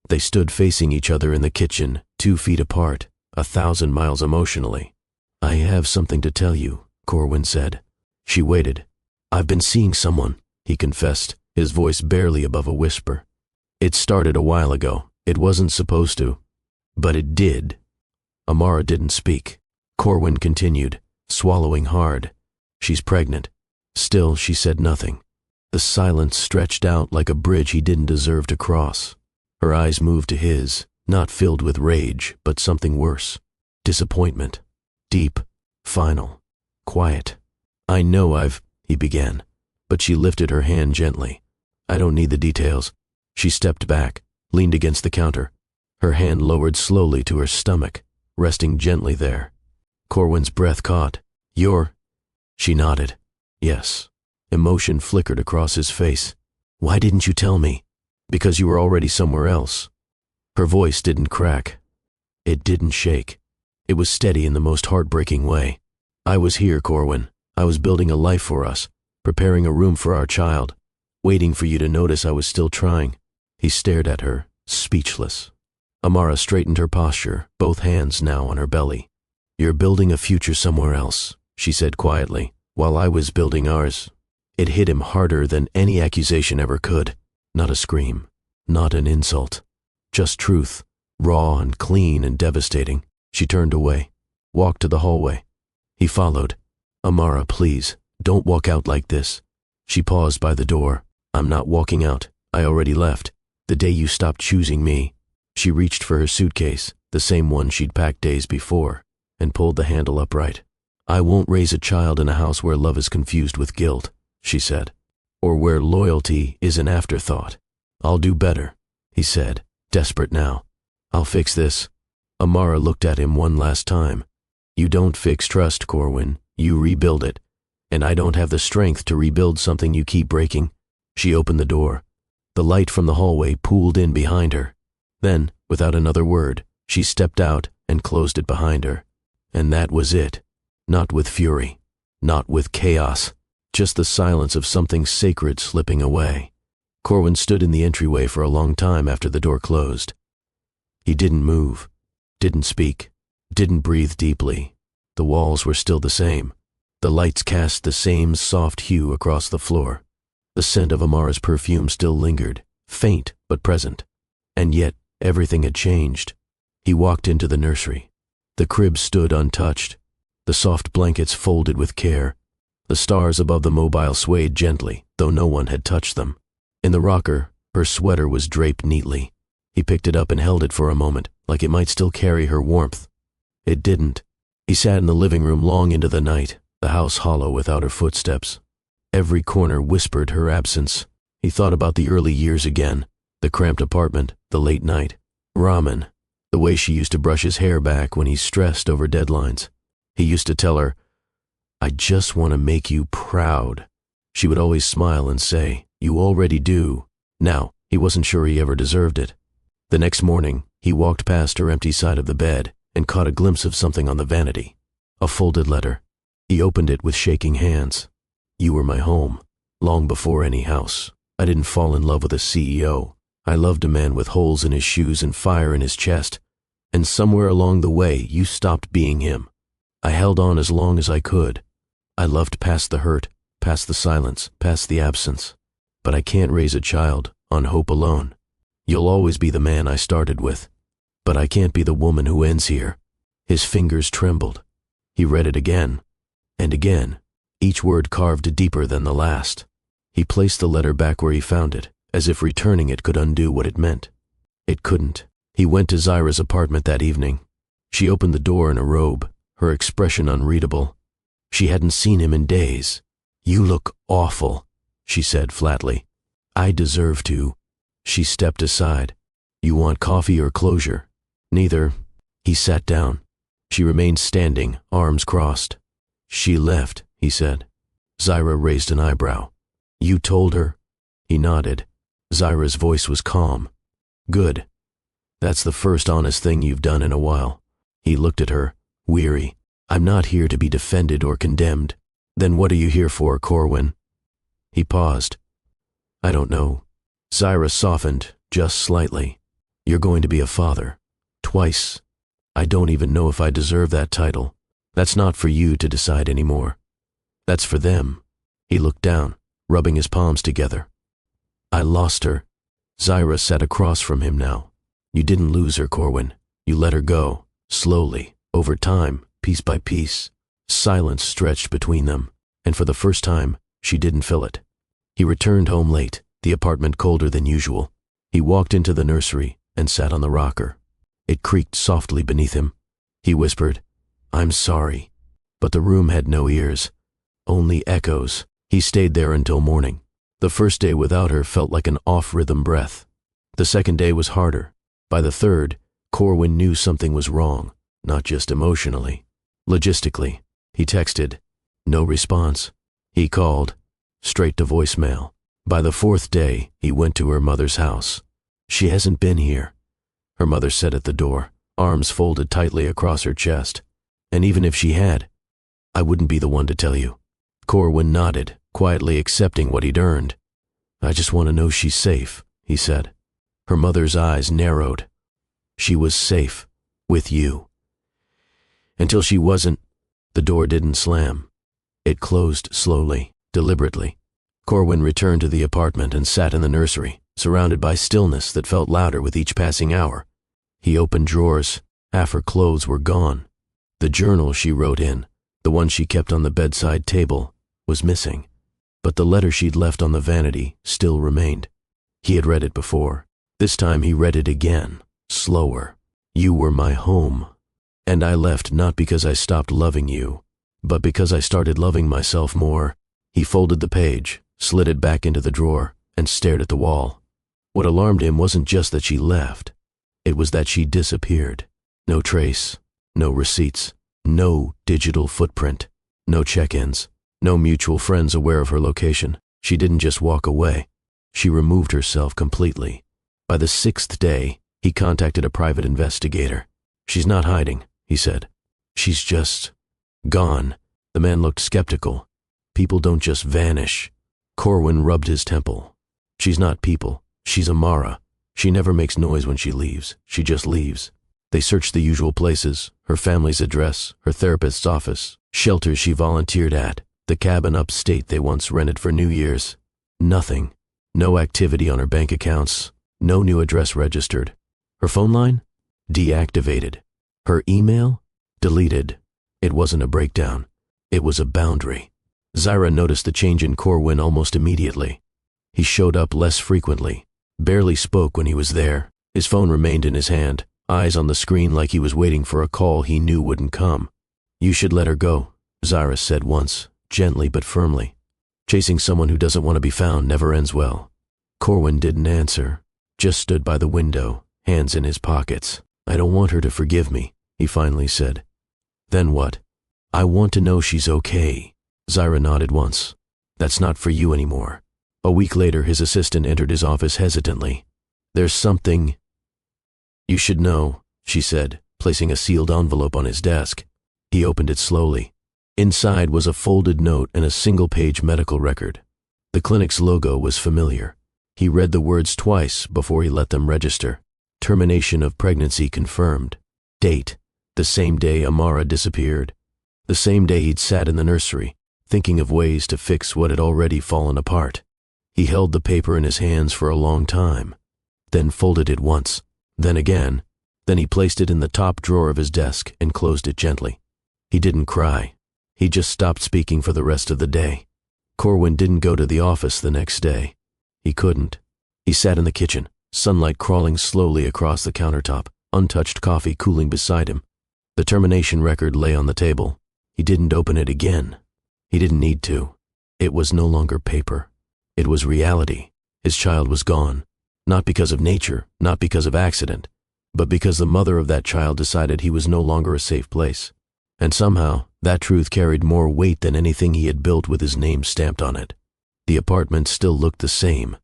They stood facing each other in the kitchen, 2 feet apart, 1,000 miles emotionally. "I have something to tell you," Corwin said. She waited. "I've been seeing someone," he confessed, his voice barely above a whisper. "It started a while ago. It wasn't supposed to, but it did." Amara didn't speak. Corwin continued, swallowing hard. "She's pregnant." Still, she said nothing. The silence stretched out like a bridge he didn't deserve to cross. Her eyes moved to his, not filled with rage, but something worse. Disappointment. Deep, final, quiet. "I know he began, but she lifted her hand gently. "I don't need the details." She stepped back, leaned against the counter. Her hand lowered slowly to her stomach, resting gently there. Corwin's breath caught. "You're—" She nodded. "Yes." Emotion flickered across his face. "Why didn't you tell me?" "Because you were already somewhere else." Her voice didn't crack. It didn't shake. It was steady in the most heartbreaking way. "I was here, Corwin. I was building a life for us, preparing a room for our child, waiting for you to notice I was still trying." He stared at her, speechless. Amara straightened her posture, both hands now on her belly. "You're building a future somewhere else," she said quietly, "while I was building ours." It hit him harder than any accusation ever could. Not a scream, not an insult, just truth, raw and clean and devastating. She turned away, walked to the hallway. He followed. "Amara, please, don't walk out like this." She paused by the door. "I'm not walking out. I already left. The day you stopped choosing me." She reached for her suitcase, the same one she'd packed days before, and pulled the handle upright. "I won't raise a child in a house where love is confused with guilt," she said, "or where loyalty is an afterthought." "I'll do better," he said, desperate now. "I'll fix this." Amara looked at him one last time. "You don't fix trust, Corwin. You rebuild it. And I don't have the strength to rebuild something you keep breaking." She opened the door. The light from the hallway pooled in behind her. Then, without another word, she stepped out and closed it behind her. And that was it. Not with fury, not with chaos, just the silence of something sacred slipping away. Corwin stood in the entryway for a long time after the door closed. He didn't move, didn't speak, didn't breathe deeply. The walls were still the same. The lights cast the same soft hue across the floor. The scent of Amara's perfume still lingered, faint but present. And yet, everything had changed. He walked into the nursery. The crib stood untouched, the soft blankets folded with care. The stars above the mobile swayed gently, though no one had touched them. In the rocker, her sweater was draped neatly. He picked it up and held it for a moment, like it might still carry her warmth. It didn't. He sat in the living room long into the night, the house hollow without her footsteps. Every corner whispered her absence. He thought about the early years again, the cramped apartment, the late night, ramen, the way she used to brush his hair back when he stressed over deadlines. He used to tell her, "I just want to make you proud." She would always smile and say, "You already do." Now, he wasn't sure he ever deserved it. The next morning, he walked past her empty side of the bed and caught a glimpse of something on the vanity. A folded letter. He opened it with shaking hands. "You were my home, long before any house. I didn't fall in love with a CEO. I loved a man with holes in his shoes and fire in his chest. And somewhere along the way, you stopped being him. I held on as long as I could. I loved past the hurt, past the silence, past the absence. But I can't raise a child on hope alone. You'll always be the man I started with. But I can't be the woman who ends here." His fingers trembled. He read it again, and again, each word carved deeper than the last. He placed the letter back where he found it, as if returning it could undo what it meant. It couldn't. He went to Zyra's apartment that evening. She opened the door in a robe, her expression unreadable. She hadn't seen him in days. "You look awful," she said flatly. "I deserve to." She stepped aside. "You want coffee or closure?" "Neither." He sat down. She remained standing, arms crossed. "She left," he said. Zyra raised an eyebrow. "You told her?" He nodded. Zyra's voice was calm. "Good. That's the first honest thing you've done in a while." He looked at her, weary. "I'm not here to be defended or condemned." "Then what are you here for, Corwin?" He paused. "I don't know." Zyra softened, just slightly. "You're going to be a father. Twice. I don't even know if I deserve that title. That's not for you to decide anymore. That's for them." He looked down, rubbing his palms together. "I lost her." Zyra sat across from him now. "You didn't lose her, Corwin. You let her go, slowly, over time, piece by piece." Silence stretched between them, and for the first time, she didn't feel it. He returned home late, the apartment colder than usual. He walked into the nursery and sat on the rocker. It creaked softly beneath him. He whispered, "I'm sorry." But the room had no ears, only echoes. He stayed there until morning. The first day without her felt like an off-rhythm breath. The second day was harder. By the third, Corwin knew something was wrong, not just emotionally. Logistically, he texted. No response. He called. Straight to voicemail. By the fourth day, he went to her mother's house. "She hasn't been here," her mother said at the door, arms folded tightly across her chest. "And even if she had, I wouldn't be the one to tell you." Corwin nodded, quietly accepting what he'd earned. "I just want to know she's safe," he said. Her mother's eyes narrowed. "She was safe, with you." Until she wasn't. The door didn't slam. It closed slowly, deliberately. Corwin returned to the apartment and sat in the nursery, surrounded by stillness that felt louder with each passing hour. He opened drawers. Half her clothes were gone. The journal she wrote in, the one she kept on the bedside table, was missing. But the letter she'd left on the vanity still remained. He had read it before. This time he read it again, slower. "You were my home. And I left not because I stopped loving you, but because I started loving myself more." He folded the page, slid it back into the drawer, and stared at the wall. What alarmed him wasn't just that she left. It was that she disappeared. No trace, no receipts, no digital footprint, no check-ins, no mutual friends aware of her location. She didn't just walk away. She removed herself completely. By the 6th day, he contacted a private investigator. "She's not hiding," he said. "She's just gone." The man looked skeptical. People don't just vanish. Corwin rubbed his temple. She's not people. She's Amara. She never makes noise when she leaves. She just leaves. They searched the usual places, her family's address, her therapist's office, shelters she volunteered at, the cabin upstate they once rented for New Year's. Nothing. No activity on her bank accounts. No new address registered. Her phone line? Deactivated. Her email? Deleted. It wasn't a breakdown. It was a boundary. Zaira noticed the change in Corwin almost immediately. He showed up less frequently, barely spoke when he was there. His phone remained in his hand, eyes on the screen like he was waiting for a call he knew wouldn't come. "You should let her go," Zaira said once, gently but firmly. "Chasing someone who doesn't want to be found never ends well." Corwin didn't answer, just stood by the window, hands in his pockets. "I don't want her to forgive me," he finally said. "Then what?" "I want to know she's okay." Zaira nodded once. "That's not for you anymore." A week later, his assistant entered his office hesitantly. "There's something you should know," she said, placing a sealed envelope on his desk. He opened it slowly. Inside was a folded note and a single-page medical record. The clinic's logo was familiar. He read the words twice before he let them register. Termination of pregnancy confirmed. Date: the same day Amara disappeared. The same day he'd sat in the nursery, thinking of ways to fix what had already fallen apart. He held the paper in his hands for a long time, then folded it once, then again. Then he placed it in the top drawer of his desk and closed it gently. He didn't cry. He just stopped speaking for the rest of the day. Corwin didn't go to the office the next day. He couldn't. He sat in the kitchen, sunlight crawling slowly across the countertop, untouched coffee cooling beside him. The termination record lay on the table. He didn't open it again. He didn't need to. It was no longer paper. It was reality. His child was gone. Not because of nature, not because of accident, but because the mother of that child decided he was no longer a safe place. And somehow, that truth carried more weight than anything he had built with his name stamped on it. The apartment still looked the same.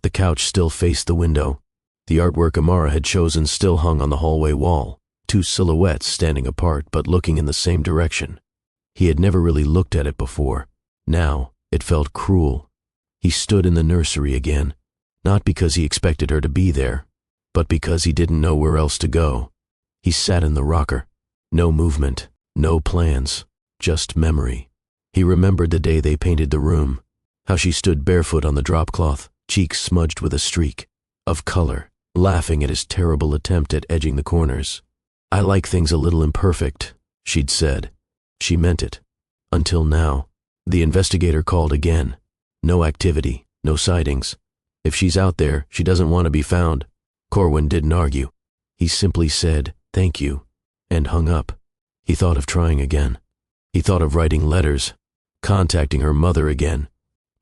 The couch still faced the window. The artwork Amara had chosen still hung on the hallway wall, two silhouettes standing apart but looking in the same direction. He had never really looked at it before. Now, it felt cruel. He stood in the nursery again, not because he expected her to be there, but because he didn't know where else to go. He sat in the rocker. No movement, no plans, just memory. He remembered the day they painted the room, how she stood barefoot on the drop cloth, cheeks smudged with a streak of color, laughing at his terrible attempt at edging the corners. "I like things a little imperfect," she'd said. She meant it. Until now. The investigator called again. No activity, no sightings. If she's out there, she doesn't want to be found. Corwin didn't argue. He simply said, "Thank you," and hung up. He thought of trying again. He thought of writing letters, contacting her mother again,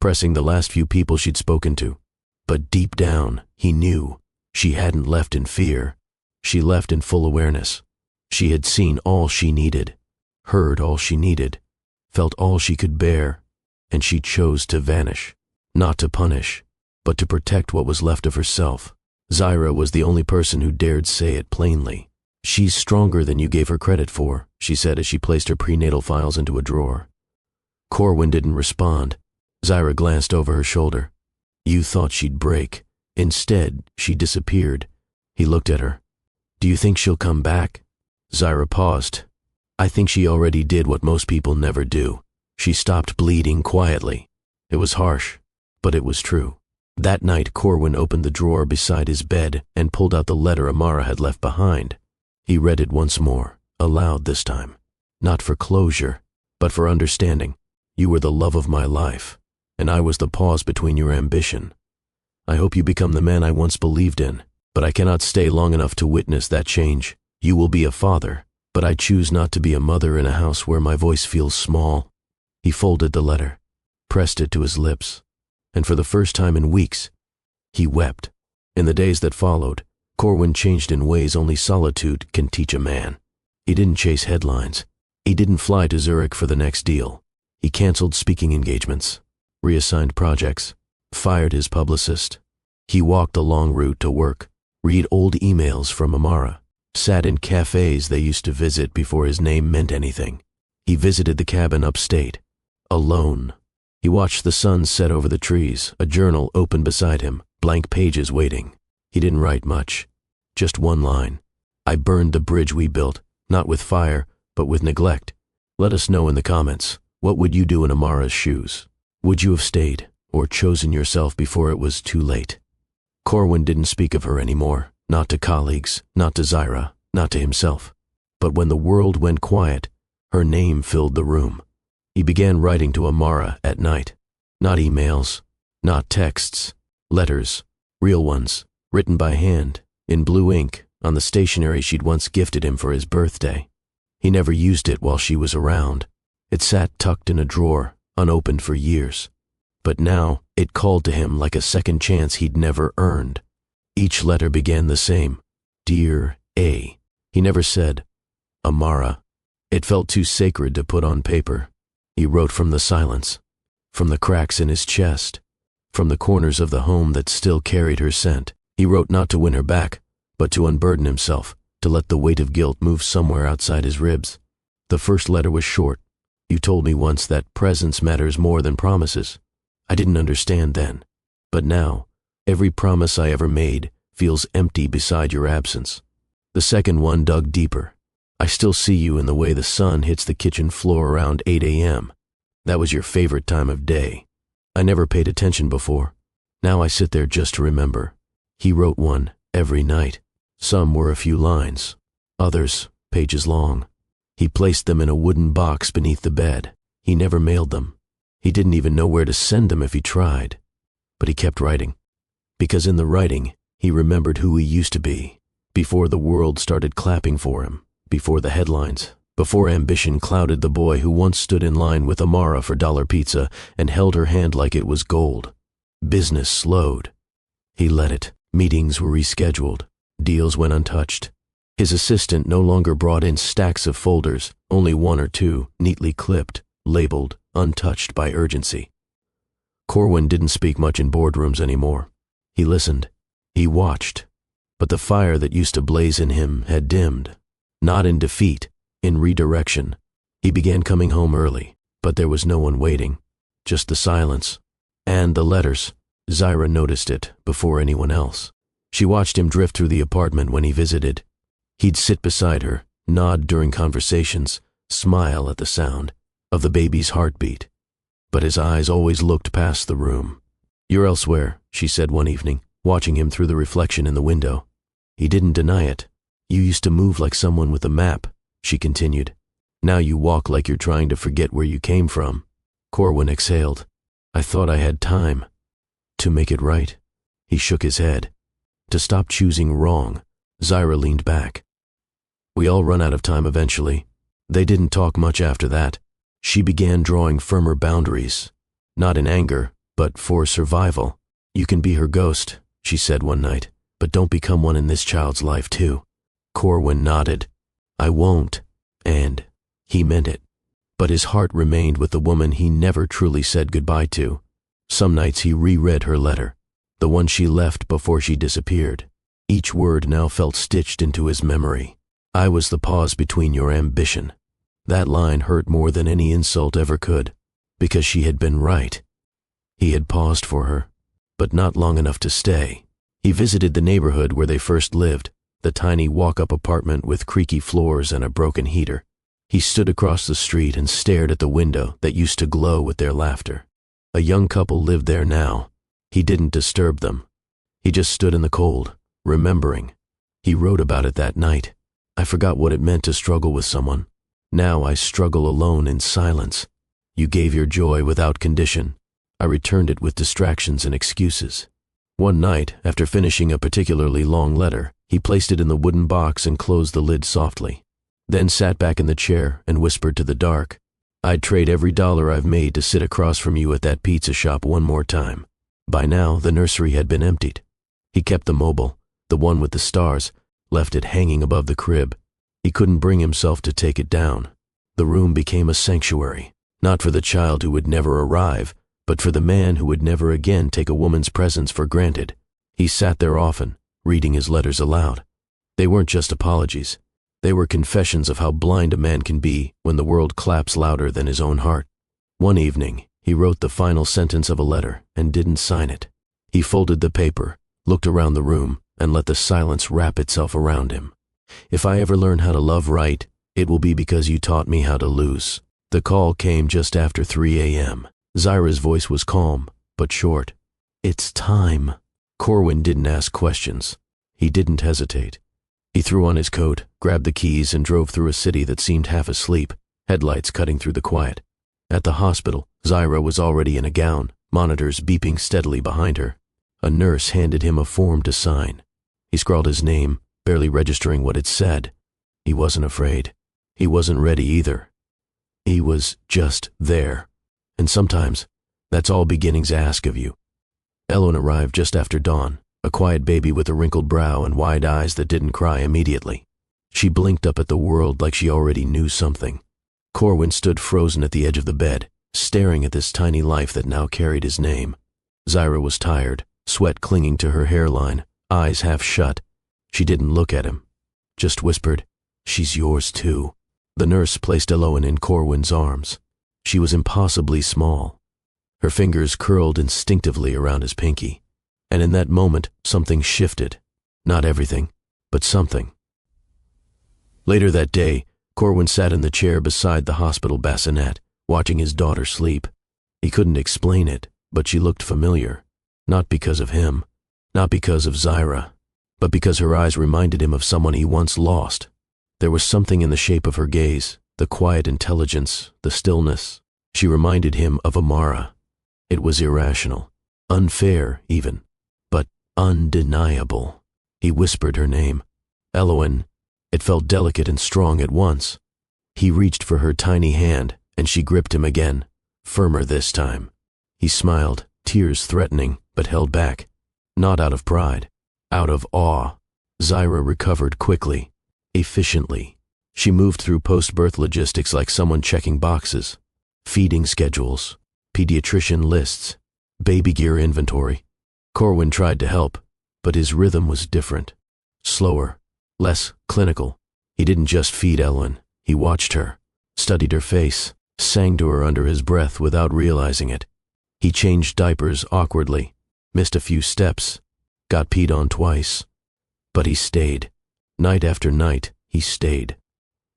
pressing the last few people she'd spoken to. But deep down, he knew she hadn't left in fear. She left in full awareness. She had seen all she needed, heard all she needed, felt all she could bear, and she chose to vanish, not to punish, but to protect what was left of herself. Zaira was the only person who dared say it plainly. "She's stronger than you gave her credit for," she said as she placed her prenatal files into a drawer. Corwin didn't respond. Zaira glanced over her shoulder. "You thought she'd break. Instead, she disappeared." He looked at her. "Do you think she'll come back?" Zaira paused. "I think she already did what most people never do. She stopped bleeding quietly." It was harsh, but it was true. That night, Corwin opened the drawer beside his bed and pulled out the letter Amara had left behind. He read it once more, aloud this time. Not for closure, but for understanding. "You were the love of my life, and I was the pause between your ambition. I hope you become the man I once believed in, but I cannot stay long enough to witness that change. You will be a father, but I choose not to be a mother in a house where my voice feels small." He folded the letter, pressed it to his lips, and for the first time in weeks, he wept. In the days that followed, Corwin changed in ways only solitude can teach a man. He didn't chase headlines. He didn't fly to Zurich for the next deal. He canceled speaking engagements, reassigned projects, fired his publicist. He walked the long route to work, read old emails from Amara, sat in cafes they used to visit before his name meant anything. He visited the cabin upstate, alone. He watched the sun set over the trees, a journal open beside him, blank pages waiting. He didn't write much, just one line. I burned the bridge we built, not with fire, but with neglect. Let us know in the comments, what would you do in Amara's shoes? Would you have stayed, or chosen yourself before it was too late? Corwin didn't speak of her anymore, not to colleagues, not to Zyra, not to himself. But when the world went quiet, her name filled the room. He began writing to Amara at night. Not emails, not texts, letters, real ones, written by hand, in blue ink, on the stationery she'd once gifted him for his birthday. He never used it while she was around. It sat tucked in a drawer, unopened for years. But now it called to him like a second chance he'd never earned. Each letter began the same, Dear A. He never said, Amara. It felt too sacred to put on paper. He wrote from the silence, from the cracks in his chest, from the corners of the home that still carried her scent. He wrote not to win her back, but to unburden himself, to let the weight of guilt move somewhere outside his ribs. The first letter was short. You told me once that presence matters more than promises. I didn't understand then, but now, every promise I ever made feels empty beside your absence. The second one dug deeper. I still see you in the way the sun hits the kitchen floor around 8 a.m. That was your favorite time of day. I never paid attention before. Now I sit there just to remember. He wrote one every night. Some were a few lines, others pages long. He placed them in a wooden box beneath the bed. He never mailed them. He didn't even know where to send them if he tried. But he kept writing. Because in the writing, he remembered who he used to be, before the world started clapping for him, before the headlines, before ambition clouded the boy who once stood in line with Amara for dollar pizza and held her hand like it was gold. Business slowed. He let it. Meetings were rescheduled. Deals went untouched. His assistant no longer brought in stacks of folders, only one or two, neatly clipped, labeled, untouched by urgency. Corwin didn't speak much in boardrooms anymore. He listened. He watched. But the fire that used to blaze in him had dimmed. Not in defeat, in redirection. He began coming home early, but there was no one waiting. Just the silence. And the letters. Zyra noticed it before anyone else. She watched him drift through the apartment when he visited. He'd sit beside her, nod during conversations, smile at the sound of the baby's heartbeat. But his eyes always looked past the room. You're elsewhere, she said one evening, watching him through the reflection in the window. He didn't deny it. You used to move like someone with a map, she continued. Now you walk like you're trying to forget where you came from. Corwin exhaled. I thought I had time. To make it right. He shook his head. To stop choosing wrong. Zyra leaned back. We all run out of time eventually. They didn't talk much after that. She began drawing firmer boundaries. Not in anger, but for survival. You can be her ghost, she said one night, but don't become one in this child's life too. Corwin nodded. I won't. And he meant it. But his heart remained with the woman he never truly said goodbye to. Some nights he reread her letter, the one she left before she disappeared. Each word now felt stitched into his memory. I was the pause between your ambition. That line hurt more than any insult ever could, because she had been right. He had paused for her, but not long enough to stay. He visited the neighborhood where they first lived, the tiny walk-up apartment with creaky floors and a broken heater. He stood across the street and stared at the window that used to glow with their laughter. A young couple lived there now. He didn't disturb them. He just stood in the cold, remembering. He wrote about it that night. I forgot what it meant to struggle with someone. Now I struggle alone in silence. You gave your joy without condition. I returned it with distractions and excuses. One night, after finishing a particularly long letter, he placed it in the wooden box and closed the lid softly. Then sat back in the chair and whispered to the dark, I'd trade every dollar I've made to sit across from you at that pizza shop one more time. By now, the nursery had been emptied. He kept the mobile, the one with the stars, left it hanging above the crib. He couldn't bring himself to take it down. The room became a sanctuary, not for the child who would never arrive, but for the man who would never again take a woman's presence for granted. He sat there often, reading his letters aloud. They weren't just apologies. They were confessions of how blind a man can be when the world claps louder than his own heart. One evening, he wrote the final sentence of a letter and didn't sign it. He folded the paper, looked around the room, and let the silence wrap itself around him. If I ever learn how to love right, it will be because you taught me how to lose. The call came just after 3 a.m. Zyra's voice was calm, but short. It's time. Corwin didn't ask questions. He didn't hesitate. He threw on his coat, grabbed the keys, and drove through a city that seemed half asleep, headlights cutting through the quiet. At the hospital, Zyra was already in a gown, monitors beeping steadily behind her. A nurse handed him a form to sign. He scrawled his name, barely registering what it said. He wasn't afraid. He wasn't ready either. He was just there. And sometimes, that's all beginnings ask of you. Ellen arrived just after dawn, a quiet baby with a wrinkled brow and wide eyes that didn't cry immediately. She blinked up at the world like she already knew something. Corwin stood frozen at the edge of the bed, staring at this tiny life that now carried his name. Zyra was tired, sweat clinging to her hairline, eyes half shut. She didn't look at him, just whispered, "She's yours too." The nurse placed Eloin in Corwin's arms. She was impossibly small. Her fingers curled instinctively around his pinky. And in that moment, something shifted. Not everything, but something. Later that day, Corwin sat in the chair beside the hospital bassinet, watching his daughter sleep. He couldn't explain it, but she looked familiar. Not because of him, not because of Zyra, but because her eyes reminded him of someone he once lost. There was something in the shape of her gaze, the quiet intelligence, the stillness. She reminded him of Amara. It was irrational, unfair even, but undeniable. He whispered her name. Eloin. It felt delicate and strong at once. He reached for her tiny hand, and she gripped him again, firmer this time. He smiled, tears threatening, but held back. Not out of pride, out of awe. Zyra recovered quickly, efficiently. She moved through post-birth logistics like someone checking boxes. Feeding schedules, pediatrician lists, baby gear inventory. Corwin tried to help, but his rhythm was different. Slower, less clinical. He didn't just feed Ellen. He watched her, studied her face, sang to her under his breath without realizing it. He changed diapers awkwardly, missed a few steps, got peed on twice. But he stayed. Night after night, he stayed.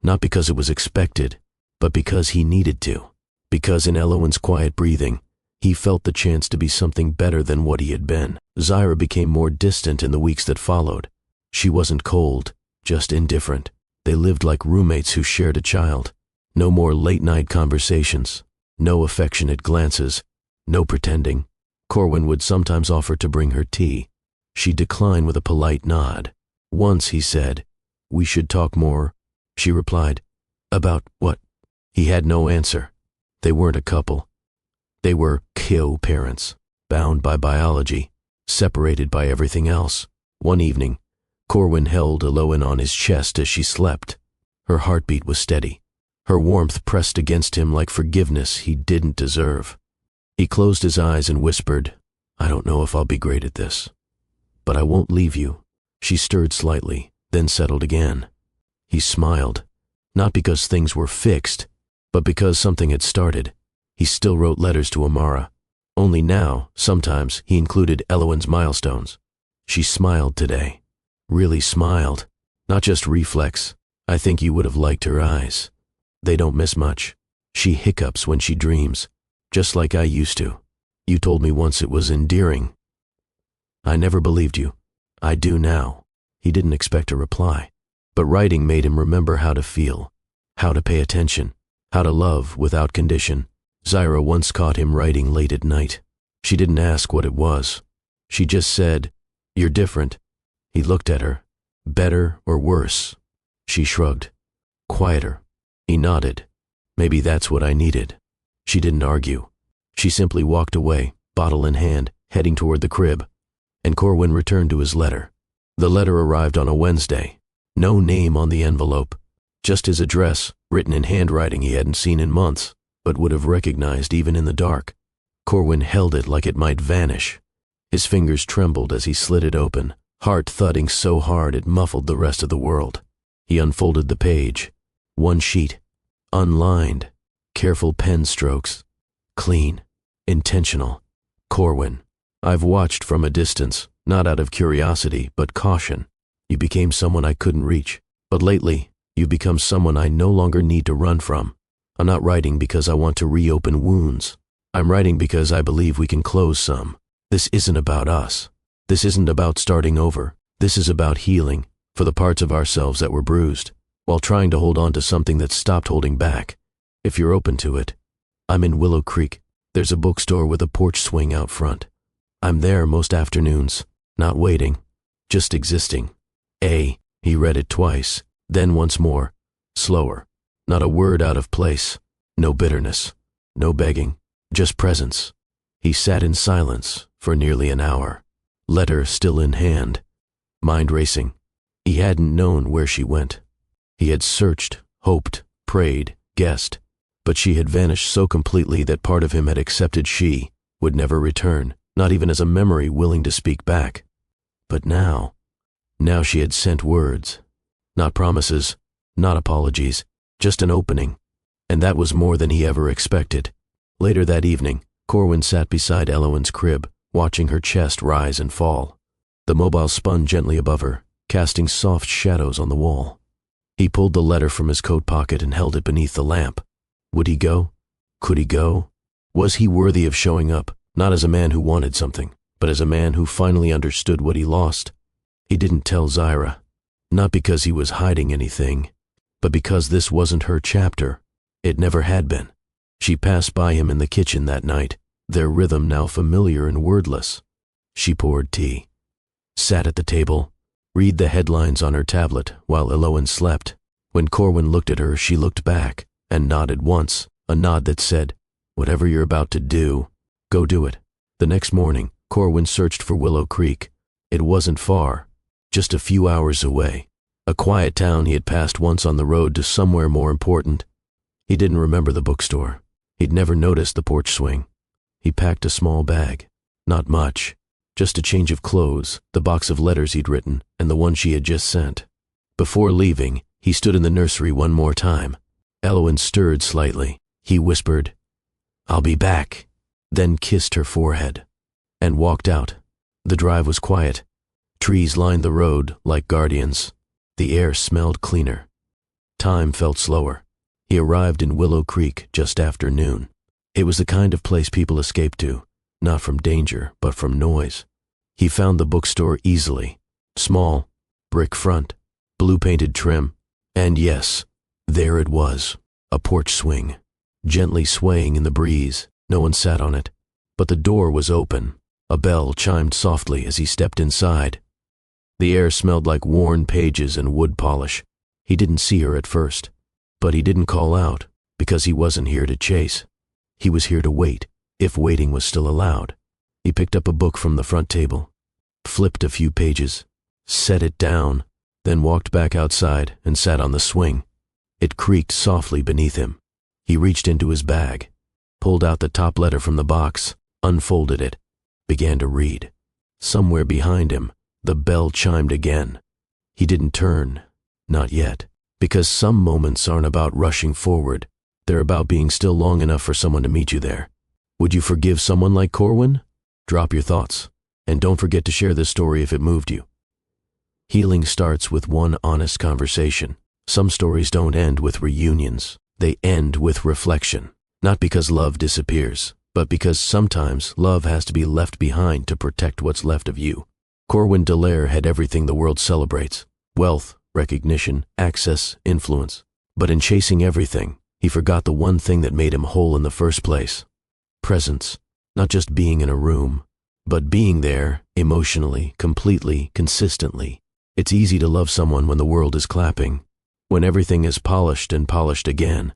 Not because it was expected, but because he needed to. Because in Eloin's quiet breathing, he felt the chance to be something better than what he had been. Zyra became more distant in the weeks that followed. She wasn't cold, just indifferent. They lived like roommates who shared a child. No more late-night conversations, no affectionate glances, no pretending. Corwin would sometimes offer to bring her tea. She'd decline with a polite nod. Once he said, "We should talk more." She replied, "About what?" He had no answer. They weren't a couple. They were co-parents, bound by biology, separated by everything else. One evening, Corwin held Eloin on his chest as she slept. Her heartbeat was steady. Her warmth pressed against him like forgiveness he didn't deserve. He closed his eyes and whispered, "I don't know if I'll be great at this, but I won't leave you." She stirred slightly, then settled again. He smiled, not because things were fixed, but because something had started. He still wrote letters to Amara. Only now, sometimes, he included Eloin's milestones. She smiled today. Really smiled. Not just reflex. I think you would have liked her eyes. They don't miss much. She hiccups when she dreams, just like I used to. You told me once it was endearing. I never believed you. I do now. He didn't expect a reply, but writing made him remember how to feel, how to pay attention, how to love without condition. Zyra once caught him writing late at night. She didn't ask what it was. She just said, "You're different." He looked at her. Better or worse? She shrugged. Quieter. He nodded. Maybe that's what I needed. She didn't argue. She simply walked away, bottle in hand, heading toward the crib. And Corwin returned to his letter. The letter arrived on a Wednesday. No name on the envelope. Just his address, written in handwriting he hadn't seen in months, but would have recognized even in the dark. Corwin held it like it might vanish. His fingers trembled as he slid it open, heart thudding so hard it muffled the rest of the world. He unfolded the page. One sheet. Unlined. Careful pen strokes. Clean. Intentional. Corwin, I've watched from a distance, not out of curiosity, but caution. You became someone I couldn't reach. But lately, you've become someone I no longer need to run from. I'm not writing because I want to reopen wounds. I'm writing because I believe we can close some. This isn't about us. This isn't about starting over. This is about healing for the parts of ourselves that were bruised, while trying to hold on to something that stopped holding back. If you're open to it, I'm in Willow Creek. There's a bookstore with a porch swing out front. I'm there most afternoons, not waiting, just existing. He read it twice, then once more, slower. Not a word out of place. No bitterness. No begging. Just presence. He sat in silence for nearly an hour. Letter still in hand. Mind racing. He hadn't known where she went. He had searched, hoped, prayed, guessed, but she had vanished so completely that part of him had accepted she would never return, not even as a memory willing to speak back. But now she had sent words. Not promises, not apologies, just an opening. And that was more than he ever expected. Later that evening, Corwin sat beside Eloin's crib, watching her chest rise and fall. The mobile spun gently above her, casting soft shadows on the wall. He pulled the letter from his coat pocket and held it beneath the lamp. Would he go? Could he go? Was he worthy of showing up, not as a man who wanted something, but as a man who finally understood what he lost? He didn't tell Zaira, not because he was hiding anything, but because this wasn't her chapter. It never had been. She passed by him in the kitchen that night, their rhythm now familiar and wordless. She poured tea, sat at the table, read the headlines on her tablet while Eloin slept. When Corwin looked at her, she looked back and nodded once, a nod that said, "Whatever you're about to do, go do it." The next morning, Corwin searched for Willow Creek. It wasn't far, just a few hours away. A quiet town he had passed once on the road to somewhere more important. He didn't remember the bookstore. He'd never noticed the porch swing. He packed a small bag. Not much. Just a change of clothes, the box of letters he'd written, and the one she had just sent. Before leaving, he stood in the nursery one more time. Eloin stirred slightly. He whispered, "I'll be back," then kissed her forehead, and walked out. The drive was quiet. Trees lined the road like guardians. The air smelled cleaner. Time felt slower. He arrived in Willow Creek just after noon. It was the kind of place people escape to, not from danger, but from noise. He found the bookstore easily. Small, brick front, blue-painted trim, and yes, there it was, a porch swing, gently swaying in the breeze. No one sat on it, but the door was open. A bell chimed softly as he stepped inside. The air smelled like worn pages and wood polish. He didn't see her at first, but he didn't call out because he wasn't here to chase. He was here to wait, if waiting was still allowed. He picked up a book from the front table, flipped a few pages, set it down, then walked back outside and sat on the swing. It creaked softly beneath him. He reached into his bag, pulled out the top letter from the box, unfolded it, began to read. Somewhere behind him, the bell chimed again. He didn't turn, not yet, because some moments aren't about rushing forward. They're about being still long enough for someone to meet you there. Would you forgive someone like Corwin? Drop your thoughts, and don't forget to share this story if it moved you. Healing starts with one honest conversation. Some stories don't end with reunions. They end with reflection. Not because love disappears, but because sometimes love has to be left behind to protect what's left of you. Corwin Dallaire had everything the world celebrates: wealth, recognition, access, influence. But in chasing everything, he forgot the one thing that made him whole in the first place: presence. Not just being in a room, but being there emotionally, completely, consistently. It's easy to love someone when the world is clapping, when everything is polished and polished again.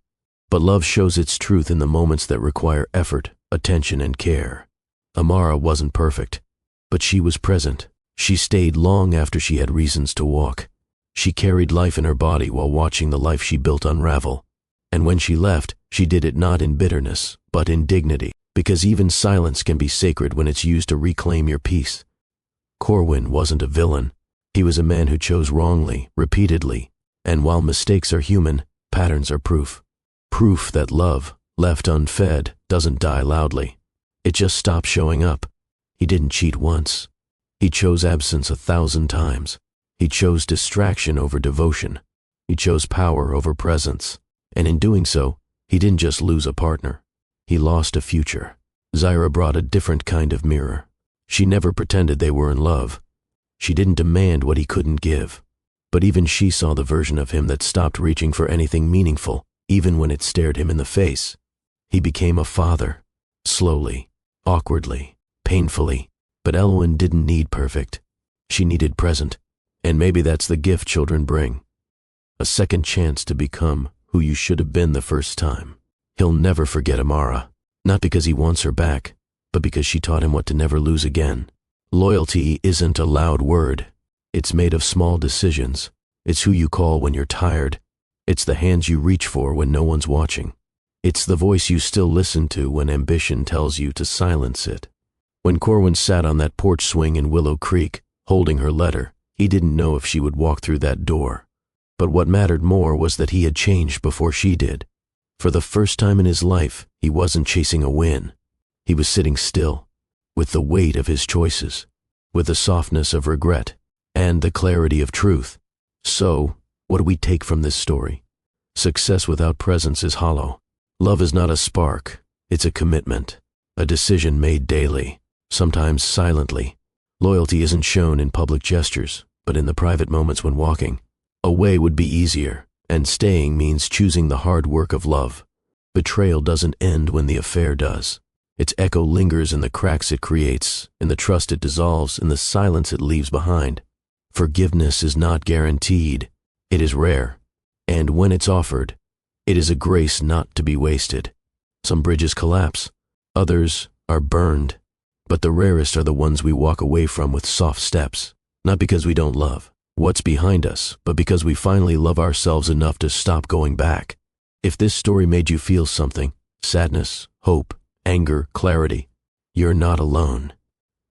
But love shows its truth in the moments that require effort, attention, and care. Amara wasn't perfect, but she was present. She stayed long after she had reasons to walk. She carried life in her body while watching the life she built unravel. And when she left, she did it not in bitterness, but in dignity, because even silence can be sacred when it's used to reclaim your peace. Corwin wasn't a villain. He was a man who chose wrongly, repeatedly, And while mistakes are human, patterns are proof. Proof that love, left unfed, doesn't die loudly. It just stops showing up. He didn't cheat once. He chose absence 1,000 times. He chose distraction over devotion. He chose power over presence. And in doing so, he didn't just lose a partner. He lost a future. Zyra brought a different kind of mirror. She never pretended they were in love. She didn't demand what he couldn't give. But even she saw the version of him that stopped reaching for anything meaningful, even when it stared him in the face. He became a father. Slowly, awkwardly, painfully. But Elwyn didn't need perfect. She needed present. And maybe that's the gift children bring. A second chance to become who you should have been the first time. He'll never forget Amara. Not because he wants her back, but because she taught him what to never lose again. Loyalty isn't a loud word. It's made of small decisions. It's who you call when you're tired. It's the hands you reach for when no one's watching. It's the voice you still listen to when ambition tells you to silence it. When Corwin sat on that porch swing in Willow Creek, holding her letter, he didn't know if she would walk through that door. But what mattered more was that he had changed before she did. For the first time in his life, he wasn't chasing a win. He was sitting still, with the weight of his choices, with the softness of regret, and the clarity of truth. So, what do we take from this story? Success without presence is hollow. Love is not a spark, it's a commitment, a decision made daily, sometimes silently. Loyalty isn't shown in public gestures, but in the private moments when walking. Away would be easier, and staying means choosing the hard work of love. Betrayal doesn't end when the affair does. Its echo lingers in the cracks it creates, in the trust it dissolves, in the silence it leaves behind. Forgiveness is not guaranteed. It is rare. And when it's offered, it is a grace not to be wasted. Some bridges collapse. Others are burned. But the rarest are the ones we walk away from with soft steps. Not because we don't love what's behind us, but because we finally love ourselves enough to stop going back. If this story made you feel something, sadness, hope, anger, clarity, you're not alone.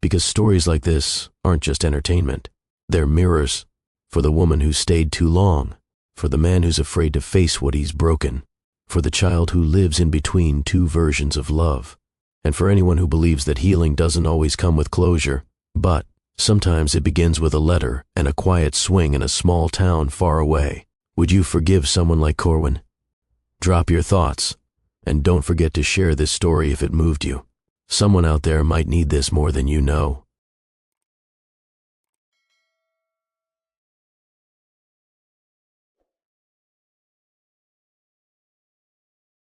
Because stories like this aren't just entertainment. They're mirrors for the woman who stayed too long, for the man who's afraid to face what he's broken, for the child who lives in between two versions of love, and for anyone who believes that healing doesn't always come with closure, but sometimes it begins with a letter and a quiet swing in a small town far away. Would you forgive someone like Corwin? Drop your thoughts, and don't forget to share this story if it moved you. Someone out there might need this more than you know.